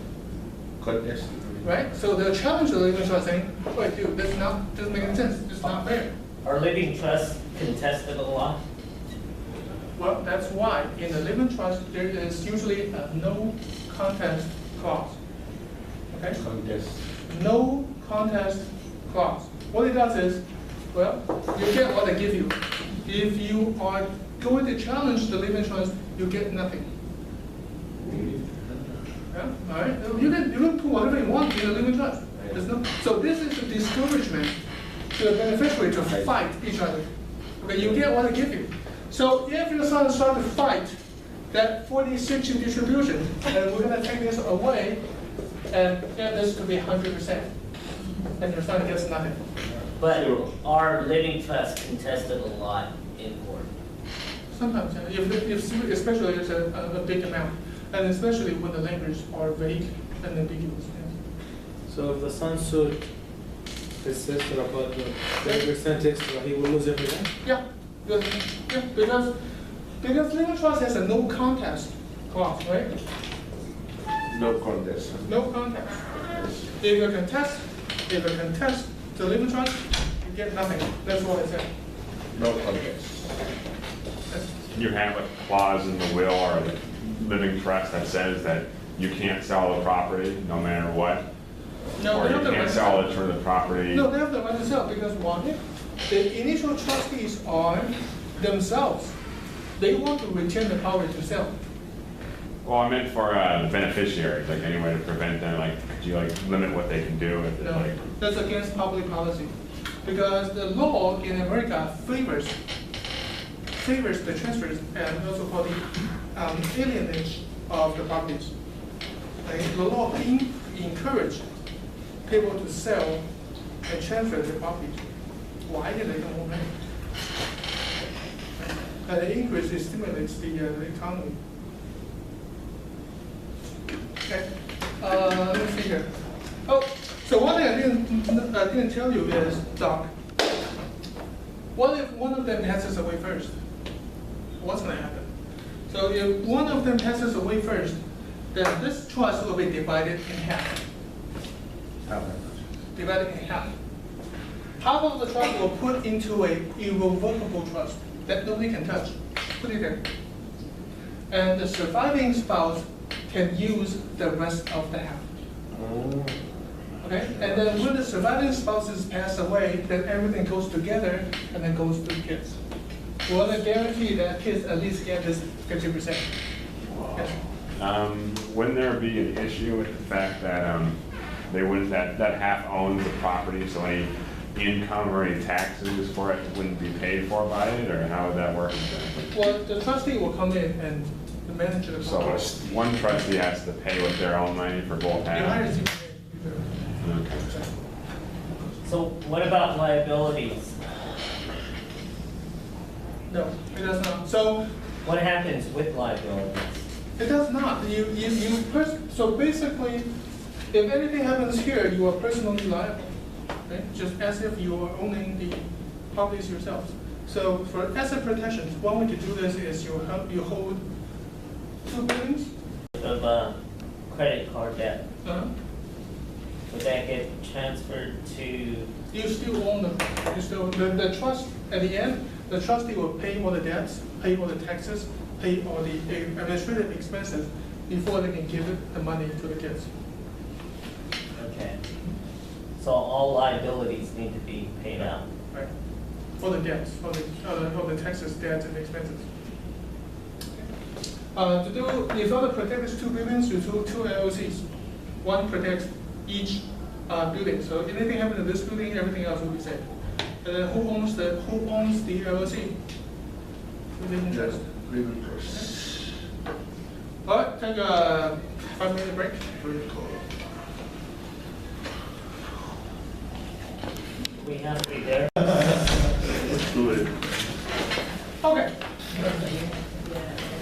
Contest. Right? So they'll challenge the living trust saying, wait, dude, this doesn't make any sense. It's not fair. Are living trusts contested a lot? Well, that's why in the living trust, there is usually a no contest clause. Okay? Contest. No contest clause. What it does is, well, you get what they give you. If you are going to challenge the living trust, you get nothing. Yeah, all right. You can put whatever you want in the living trust. There's no. So this is a discouragement to the beneficiary to fight each other. Okay, you get what I give you. So if your son starts to fight that 40-60 distribution, and we're going to take this away, and this could be 100%, and your son gets nothing. But are living trusts contested a lot in court? Sometimes, if especially it's a big amount, and especially when the language are vague and ambiguous. Yeah. So if the son sued his sister about the percentage, he will lose everything? Yeah, because living trust has a no contest clause, right? No contest. No contest. If you contest the living trust, you get nothing. That's what I said. No contest. Can you have a clause in the will or the living trust that says that you can't sell the property no matter what? No, Or they you have the right can't to sell sell. it for the property? No, they have the right to sell because one, the initial trustees are themselves. They want to retain the power to sell. Well, I meant for the beneficiaries, like any way to prevent them, like, could you like limit what they can do if it's No, like? that's against public policy. Because the law in America favors the transfers and also called the alienage of the properties. Like, the law encourage people to sell and transfer their properties. Why? They don't want money. And the increase stimulates the economy. Okay, let's see here. Oh, so one thing I didn't tell you is, Doc, what if one of them passes away first? What's going to happen? So if one of them passes away first, then this trust will be divided in half. Divided in half. Half of the trust will put into a irrevocable trust that nobody can touch. Put it there. And the surviving spouse can use the rest of the half. Okay? And then when the surviving spouses pass away, then everything goes together and then goes to the kids. We want to guarantee that kids at least get this 50%. Yes. Wouldn't there be an issue with the fact that they wouldn't, that half owns the property, so any income or any taxes for it wouldn't be paid for by it, or how would that work exactly? Well, the trustee will come in and manage the So property. one trustee has to pay with their own money for both You hire halves? a CPA. Okay. So what about liabilities? No, it does not. So What happens with liabilities? it does not. So basically, If anything happens here, you are personally liable, okay? Just as if you are owning the properties yourselves. So for asset protections, one way to do this is you hold 2 buildings. Of credit card debt, Uh-huh. would that get transferred to, You still own them. You still, the trust, at the end, the trustee will pay all the debts, pay all the taxes, pay all the administrative expenses before they can give the money to the kids. okay. So all liabilities need to be paid out. Right? For the debts, for the taxes, debts, and expenses. To do, if order to protect these 2 buildings, you do 2 LLCs. One protects each building. So if anything happens to this building, everything else will be safe. And then who owns the LLC? Within interest. All right, take a 5-minute break. We have to be there. Let's do it. Okay. All right.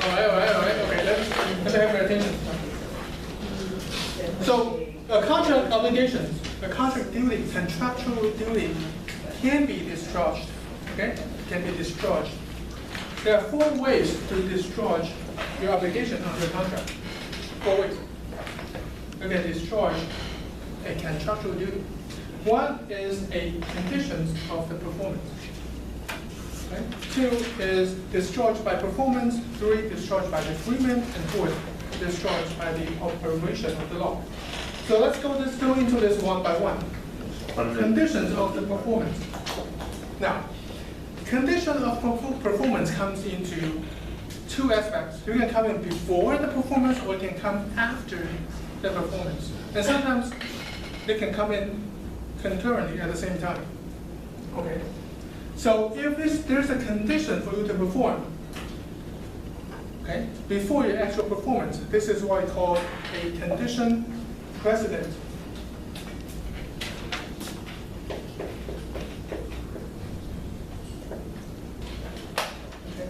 Okay, let's have your attention. So, a contract obligations, a contract duty, contractual duty can be discharged. Okay, can be discharged. There are 4 ways to discharge your obligation under the contract. 4 ways. You can discharge a contractual duty. One is a conditions of the performance. Okay? 2 is discharged by performance. 3, discharged by agreement. And 4, discharged by the operation of the law. So let's go into this one by one. Conditions of the performance. Now, condition of performance comes into 2 aspects. You can come in before the performance, or it can come after the performance. And sometimes they can come in concurrently at the same time. Okay. So if there's a condition for you to perform, okay, before your actual performance, this is what I call a condition precedent. Okay.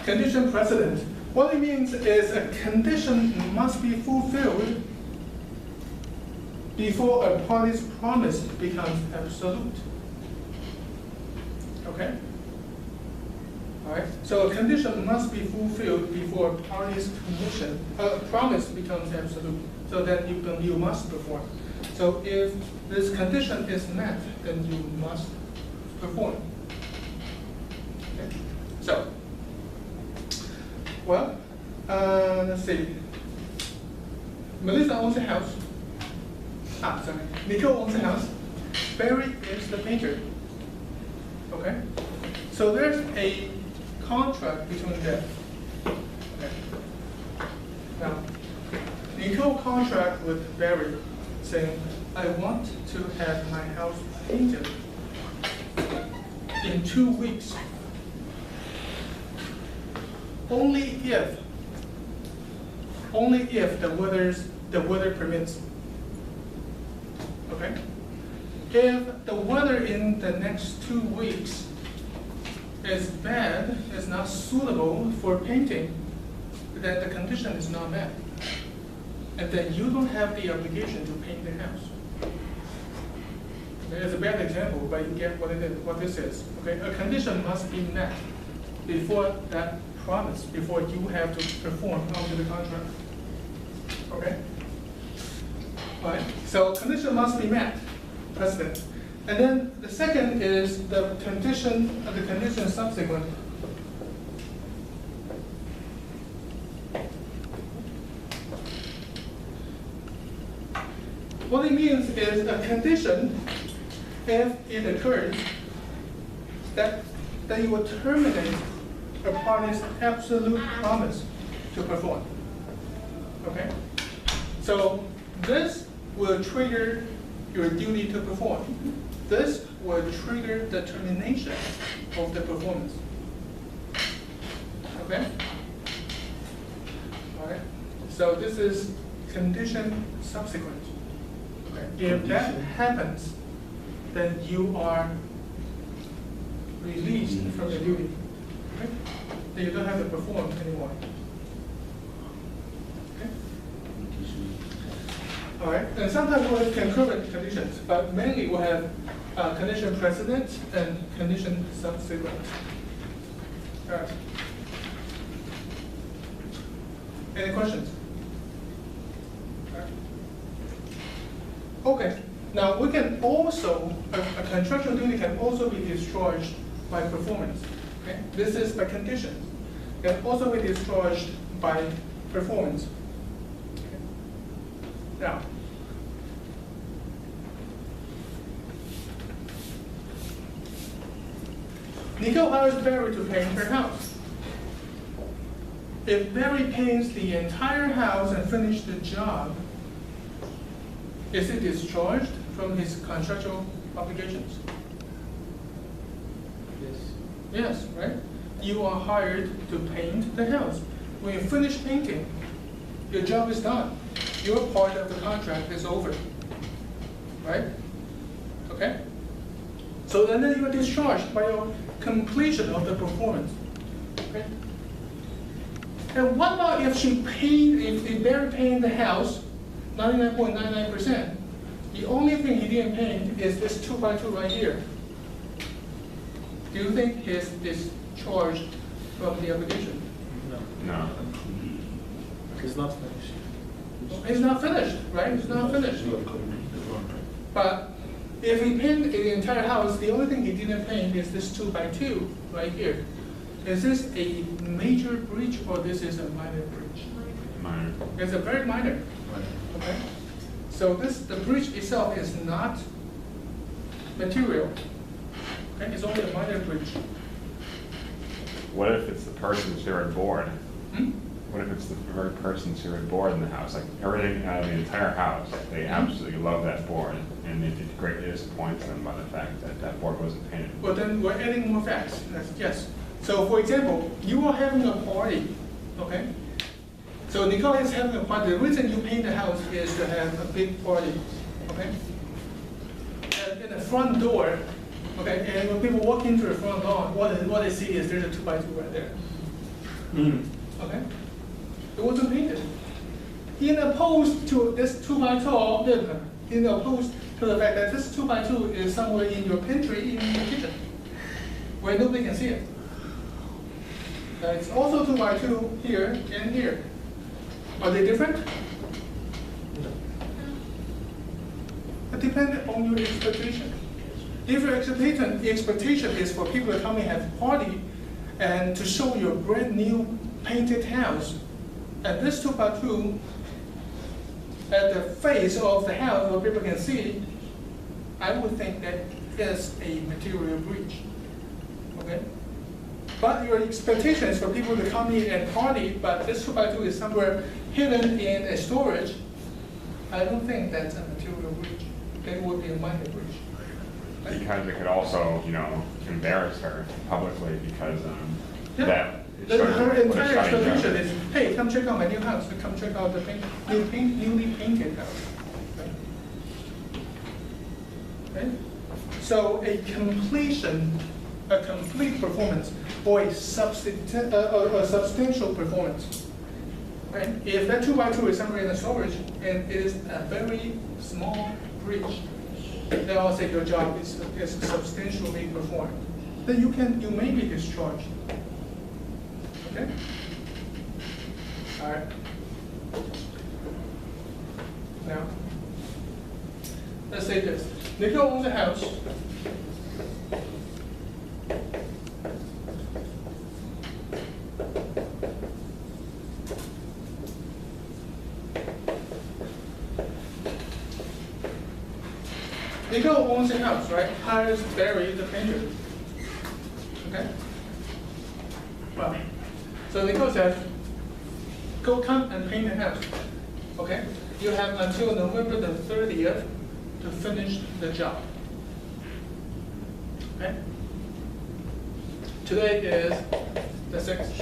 Condition precedent. What it means is a condition must be fulfilled before a party's promise becomes absolute. Okay? All right? So a condition must be fulfilled before a party's promise becomes absolute. So that you must perform. So if this condition is met, then you must perform. Okay? So, well, let's see. Melissa owns a house. Sorry. Nicole owns a house. Barry is the painter. Okay? So there's a contract between them. Okay. Now, Nicole contract with Barry saying, I want to have my house painted in 2 weeks. Only if the weather permits. Okay? If the weather in the next 2 weeks is bad, is not suitable for painting, then the condition is not met. And then you don't have the obligation to paint the house. Okay, it's a bad example, but you get what this is. Okay? A condition must be met before that promise, before you have to perform under the contract. Okay? All right? So condition must be met, precedent. And then the second is the condition subsequent. What it means is a condition, if it occurs, that you will terminate a party's absolute promise to perform. Okay? So this will trigger your duty to perform. This will trigger the termination of the performance. Okay? All right? So this is condition subsequent. Okay. If that happens, then you are released from the duty. Okay? Then you don't have to perform anymore. Okay? All right, and sometimes we'll have concurrent conditions, but mainly we'll have condition precedent and condition subsequent. All right. Any questions? All right. Okay, now we can also, a contractual duty can also be discharged by performance. Okay? This is by condition. Can also be discharged by performance. Okay. Now, Nicole hires Barry to paint her house. If Barry paints the entire house and finishes the job, is he discharged from his contractual obligations? Yes. Yes, right? You are hired to paint the house. When you finish painting, your job is done. Your part of the contract is over, right? Okay? So then you are discharged by your completion of the performance. Okay? And what about if if Barry painted the house 99.99%? The only thing he didn't paint is this 2x2 right here. Do you think he is discharged from the obligation? No. No. It's not finished. It's not finished, right? It's not finished. But if he painted the entire house, the only thing he didn't paint is this 2x2 right here. Is this a major breach or this is a minor breach? Minor. It's a very minor. Okay? So the breach itself is not material. Okay? It's only a minor breach. What if it's the persons who are bored? Hmm? What if it's the very persons who are bored in the house? Like everything out of the entire house, they absolutely love that board, and it greatly disappoints them by the fact that that board wasn't painted. Well, then we're adding more facts. Yes. So, for example, you are having a party, okay? So Nicole is having a party. The reason you paint the house is to have a big party, okay? And in the front door, okay, and when people walk into the front door, what they see is there's a 2x2 right there, okay? It wasn't painted. In opposed to this 2x2, in opposed to the fact that this 2x2 is somewhere in your pantry, in your kitchen, where nobody can see it. It's also 2x2 here and here. Are they different? It depends on your expectation. If your expectation is for people to come and have a party and to show your brand new painted house, and this 2x2 at the face of the house where people can see, I would think that is a material breach. Okay? But your expectation is for people to come in and party, but this 2x2 is somewhere hidden in a storage. I don't think that's a material breach. It would be a minor breach. Right? Because it could also, embarrass her publicly because Yeah. that. Her it's entire shutting down. expectation is, hey, come check out my new house. Come check out the newly painted house. Right? So a complete performance or a substantial performance. Right? If that 2x2 is somewhere in the storage and it is a very small breach, then I'll say your job is substantially performed. Then you may be discharged. Okay? All right. Now, let's say this. Nicole owns a house. Nicole owns a house, right? Hires Barry the painter. Okay? Well, so Nicole says, go come and paint the house. Okay? You have until November the 30th to finish the job. Okay? Today is the 6th.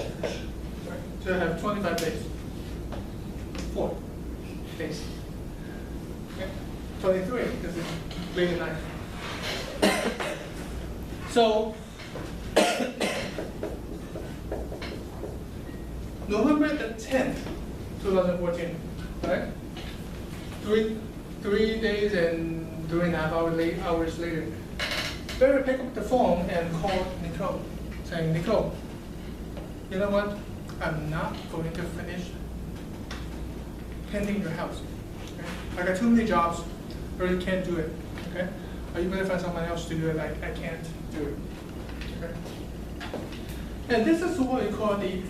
Right? So you have 25 days. 4 days. Okay? 23 because it's really nice. So, November the 10th, 2014, right? 3 days and 3.5 hours later, Barry picked up the phone and called Nicole, saying, Nicole, you know what? I'm not going to finish painting your house. Okay? I got too many jobs, I really can't do it. Okay? Or you better find someone else to do it. I can't do it. Okay? And this is what we call the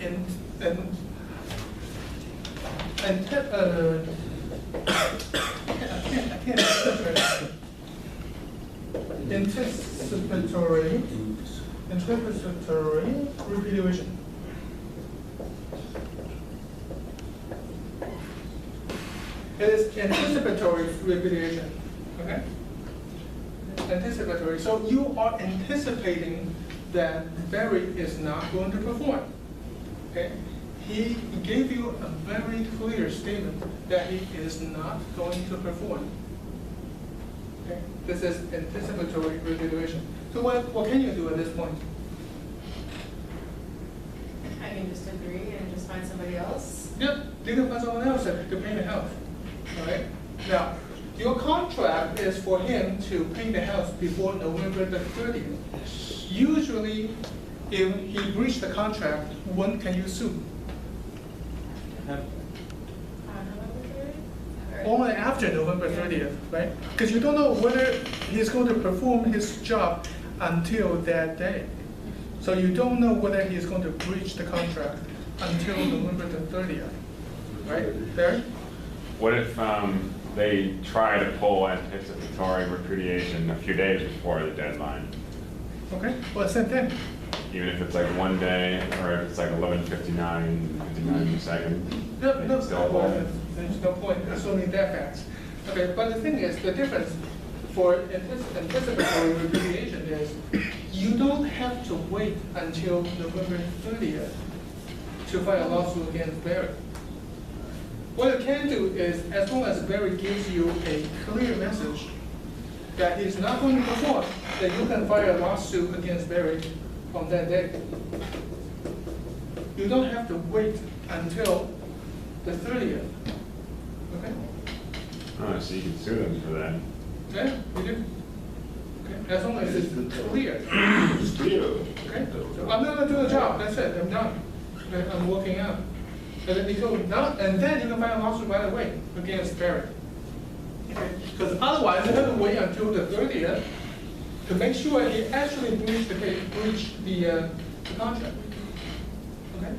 anticipatory repudiation. It is anticipatory repudiation. Okay? Anticipatory. So you are anticipating that Barry is not going to perform. Okay? He gave you a very clear statement that he is not going to perform. Okay? This is anticipatory repudiation. So what can you do at this point? I can just agree and just find somebody else. Yep, you can find someone else to paint the house. All right? Now, your contract is for him to paint the house before November the 30th. Usually, if he breached the contract, when can you sue? Only after November 30th, right? Because you don't know whether he's going to perform his job until that day. So you don't know whether he's going to breach the contract until November the 30th, right? Barry? What if they try to pull anticipatory repudiation a few days before the deadline? Okay, well, same thing. Even if it's like 1 day, or if it's like 11:59, 59 seconds? No, Still hold. there's no point assuming that facts. Okay, but the thing is, the difference for anticipatory repudiation is you don't have to wait until November 30th to file a lawsuit against Barry. What you can do is, as long as Barry gives you a clear message that he's not going to perform, then you can file a lawsuit against Barry on that day. You don't have to wait until the 30th. Okay? Oh, so you can sue them for that. Yeah, you do. Okay, as long as it's clear. It's clear. Okay? So I'm not gonna do the job, that's it, I'm done. Okay, I'm walking out. And then you go, no, and then you can file a lawsuit right away against Barry. Okay? Because otherwise, you have to wait until the 30th to make sure he actually breached the contract. Okay?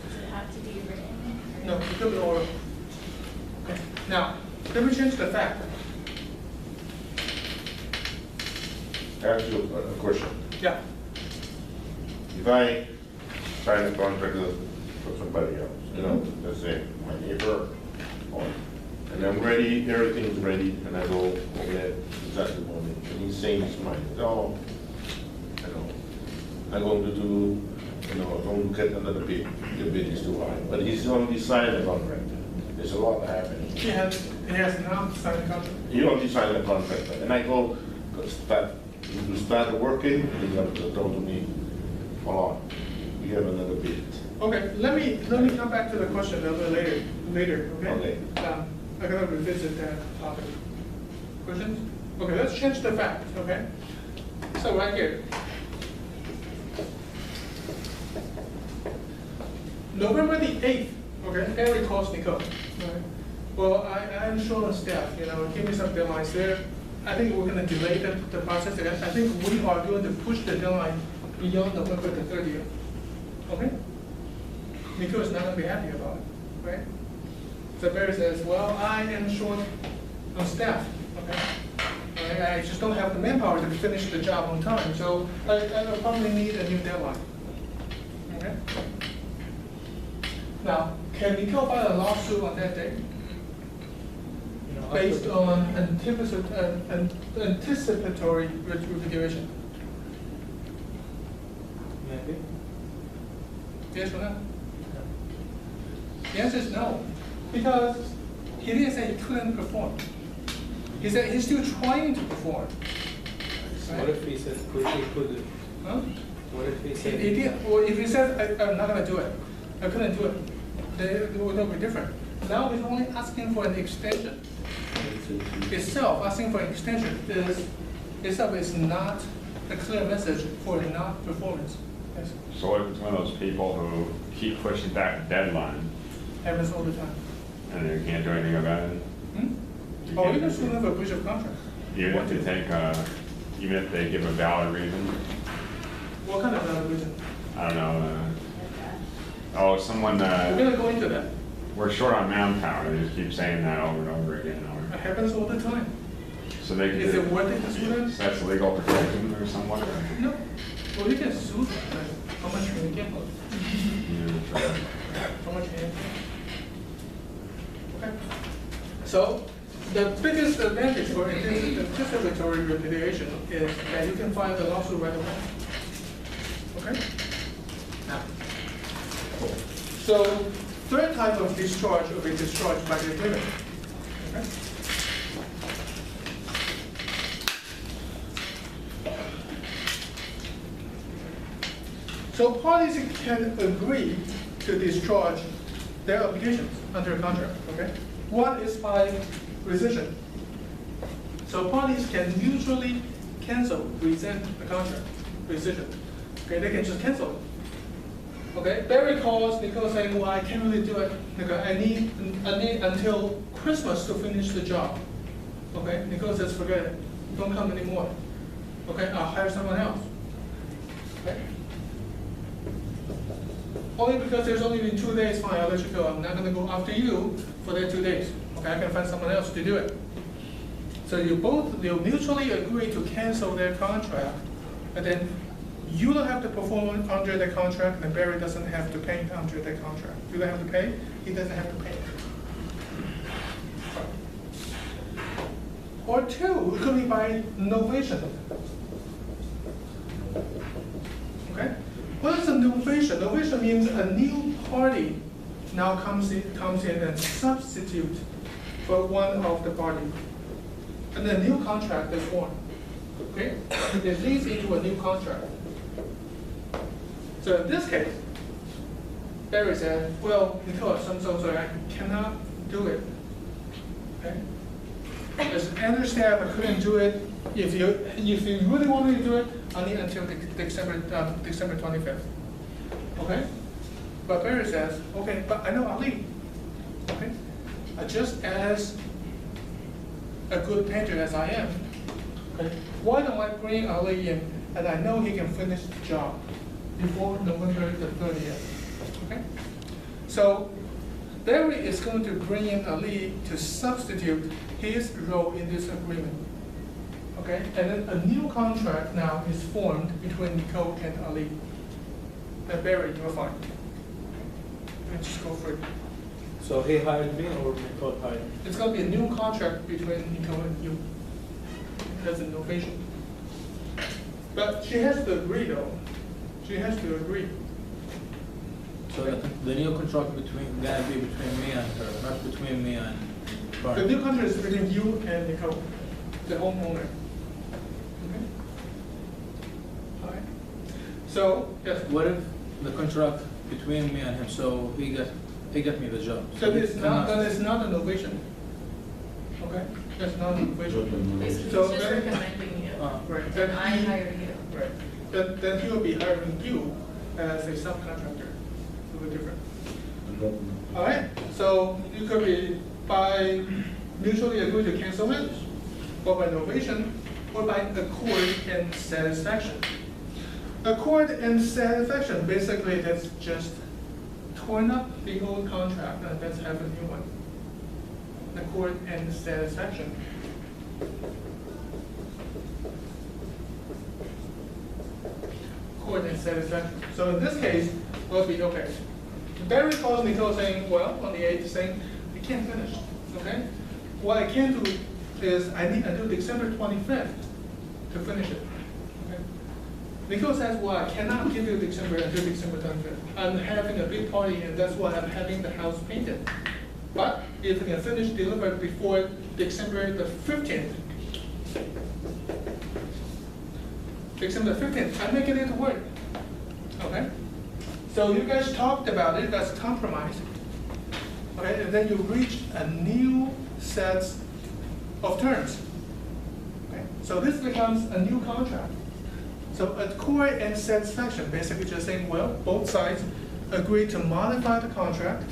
Does it have to be written? No, it could be oral. Okay. Now, let me change the fact. I have you a question. Yeah. If I sign a contract for somebody else, let's say my neighbor, and I'm ready, everything's ready, and I go over there exactly morning, and he's saying it's mine. Oh, I'm going to do, I'm going to get another bid. The bid is too high, but he's only signed a contract. There's a lot happening. He has not signed the contract. You only sign a contract, and I go to start working, and he's going to tell to me, hold on, we have another bid. Okay, let me come back to the question a little later, okay? Okay. I'm gonna revisit that topic. Questions? Okay, let's change the fact, okay? So right here. November the 8th, okay, Barry calls Nicole. Right? Well, I'm short on staff, give me some deadlines there. I think we're gonna delay the process again. I think we are going to push the deadline beyond November the 30th, okay? Nicole is not going to be happy about it, right? So Barry says, well, I am short on staff, okay? I just don't have the manpower to finish the job on time, so I probably need a new deadline, okay? Now, can Nicole file a lawsuit on that day based on anticipatory repudiation? Maybe. Yes or no? The answer is no, because he didn't say he couldn't perform. He said he's still trying to perform. What if he said he couldn't? Huh? What if he He said? did, or if he says, I'm not gonna do it, I couldn't do it, then it would be different. Now he's only asking for an extension. itself, asking for an extension, itself is not a clear message for non-performance. Yes, So what if it's one of those people who keep pushing back the deadline happens all the time. and you can't do anything about it? Hmm? Or even still have a breach of contract. Even if they take, even if they give a valid reason? What kind of valid reason? I don't know, oh, someone, We're gonna go into that. we're short on manpower, they just keep saying that over and over again. It happens all the time. So they Is it can, worth it to sue them? that's legal protection or somewhat? No. Well, you can sue them, but how much can you get for it? Yeah, so- How much can you get? Okay. So, the biggest advantage for anticipatory remediation is that you can file the lawsuit right away. Okay? Now, so, third type of discharge will be discharged by the agreement. Okay? So parties can agree to discharge their obligations under a contract, okay? One is by rescission. So parties can mutually cancel, rescind the contract, rescission. Okay, they can just cancel it. Okay, Barry calls Nicole saying, well, I can't really do it. Nicole, I need until Christmas to finish the job. Okay, Nicole says, forget it, don't come anymore. Okay, I'll hire someone else. Okay? Only because there's only been 2 days, fine, I'll let you go. I'm not gonna go after you for that 2 days. Okay, I can find someone else to do it. So they'll mutually agree to cancel their contract, and then you don't have to perform under the contract, and Barry doesn't have to pay under the contract. You don't have to pay, he doesn't have to pay. Or two, it could be by novation. Okay? What is a novation? Novation means a new party now comes in and substitute for one of the party. And a new contract is formed. Okay? It leads into a new contract. So in this case, Barry said, well, because I'm so sorry, I cannot do it. Okay? As understaffed, I couldn't do it. If you really want me to do it, I need until December 25th. Okay? But Barry says, okay, but I know I'll leave. Okay? Just as a good painter as I am, okay, why don't I bring Ali in and I know he can finish the job before November the 30th? Okay? So Barry is going to bring in Ali to substitute his role in this agreement. Okay? And then a new contract now is formed between Nicole and Ali. And Barry, you're fine. And just go for it. So he hired me or Nicole hired me? It's going to be a new contract between Nicole and you. That's a novation. But she has to agree though. She has to agree. So the new contract gonna be between me and her, not between me and The Barry. new contract is between you and Nicole, the homeowner. Okay? All right. So, yes. What if the contract between me and him, so he got me the job? So he it's not, cannot- then it's not a novation. Okay? That's not a novation. Basically, So he's just then- recommending you, Right. and Then I he- hire you. Right. Then he will be hiring you as a subcontractor. A little different. All right? So you could be by mutually agree to cancel it, or by novation, or by accord and satisfaction. Accord and satisfaction, basically that's just torn up the old contract and let's have a new one. Accord and satisfaction. Accord and satisfaction. So in this case, we'll be okay. Barry calls Nicole saying, well, on the 8th, saying, I can't finish, okay? What I can do is I need until December 25th to finish it, okay? Nicole says, well, I cannot give you December until December 25th. I'm having a big party and that's why I'm having the house painted. But if we can finish delivered before December the 15th, December 15th, I'm making it work, okay? So you guys talked about it, that's compromise. Okay, and then you reached a new set of terms. Okay? So this becomes a new contract. So accord and satisfaction, basically just saying, well, both sides agree to modify the contract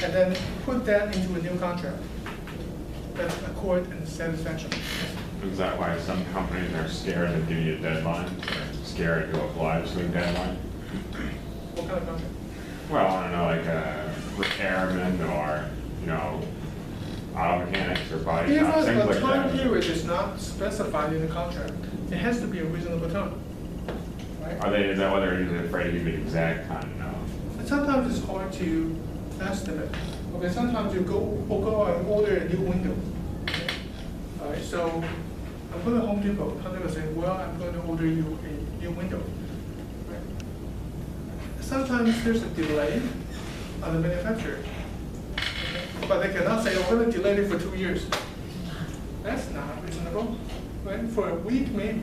and then put that into a new contract. That's accord and satisfaction. Is that why some companies are scared to give you a deadline, or scared to oblige to a deadline? What kind of contract? Well, I don't know, like a repairman or, auto mechanics or body If shops, things a like time that. period is not specified in the contract, it has to be a reasonable time. Right? Is that why they're usually afraid to give you the exact time? No. And sometimes it's hard to estimate. Okay, sometimes you go and order a new window. Okay? All right, so I'm going to Home Depot. Home Depot saying, well, I'm going to order you a new window. Right? Sometimes there's a delay on the manufacturer. Okay? But they cannot say, we're going to delay it for 2 years. That's not reasonable. Right? For a week, maybe.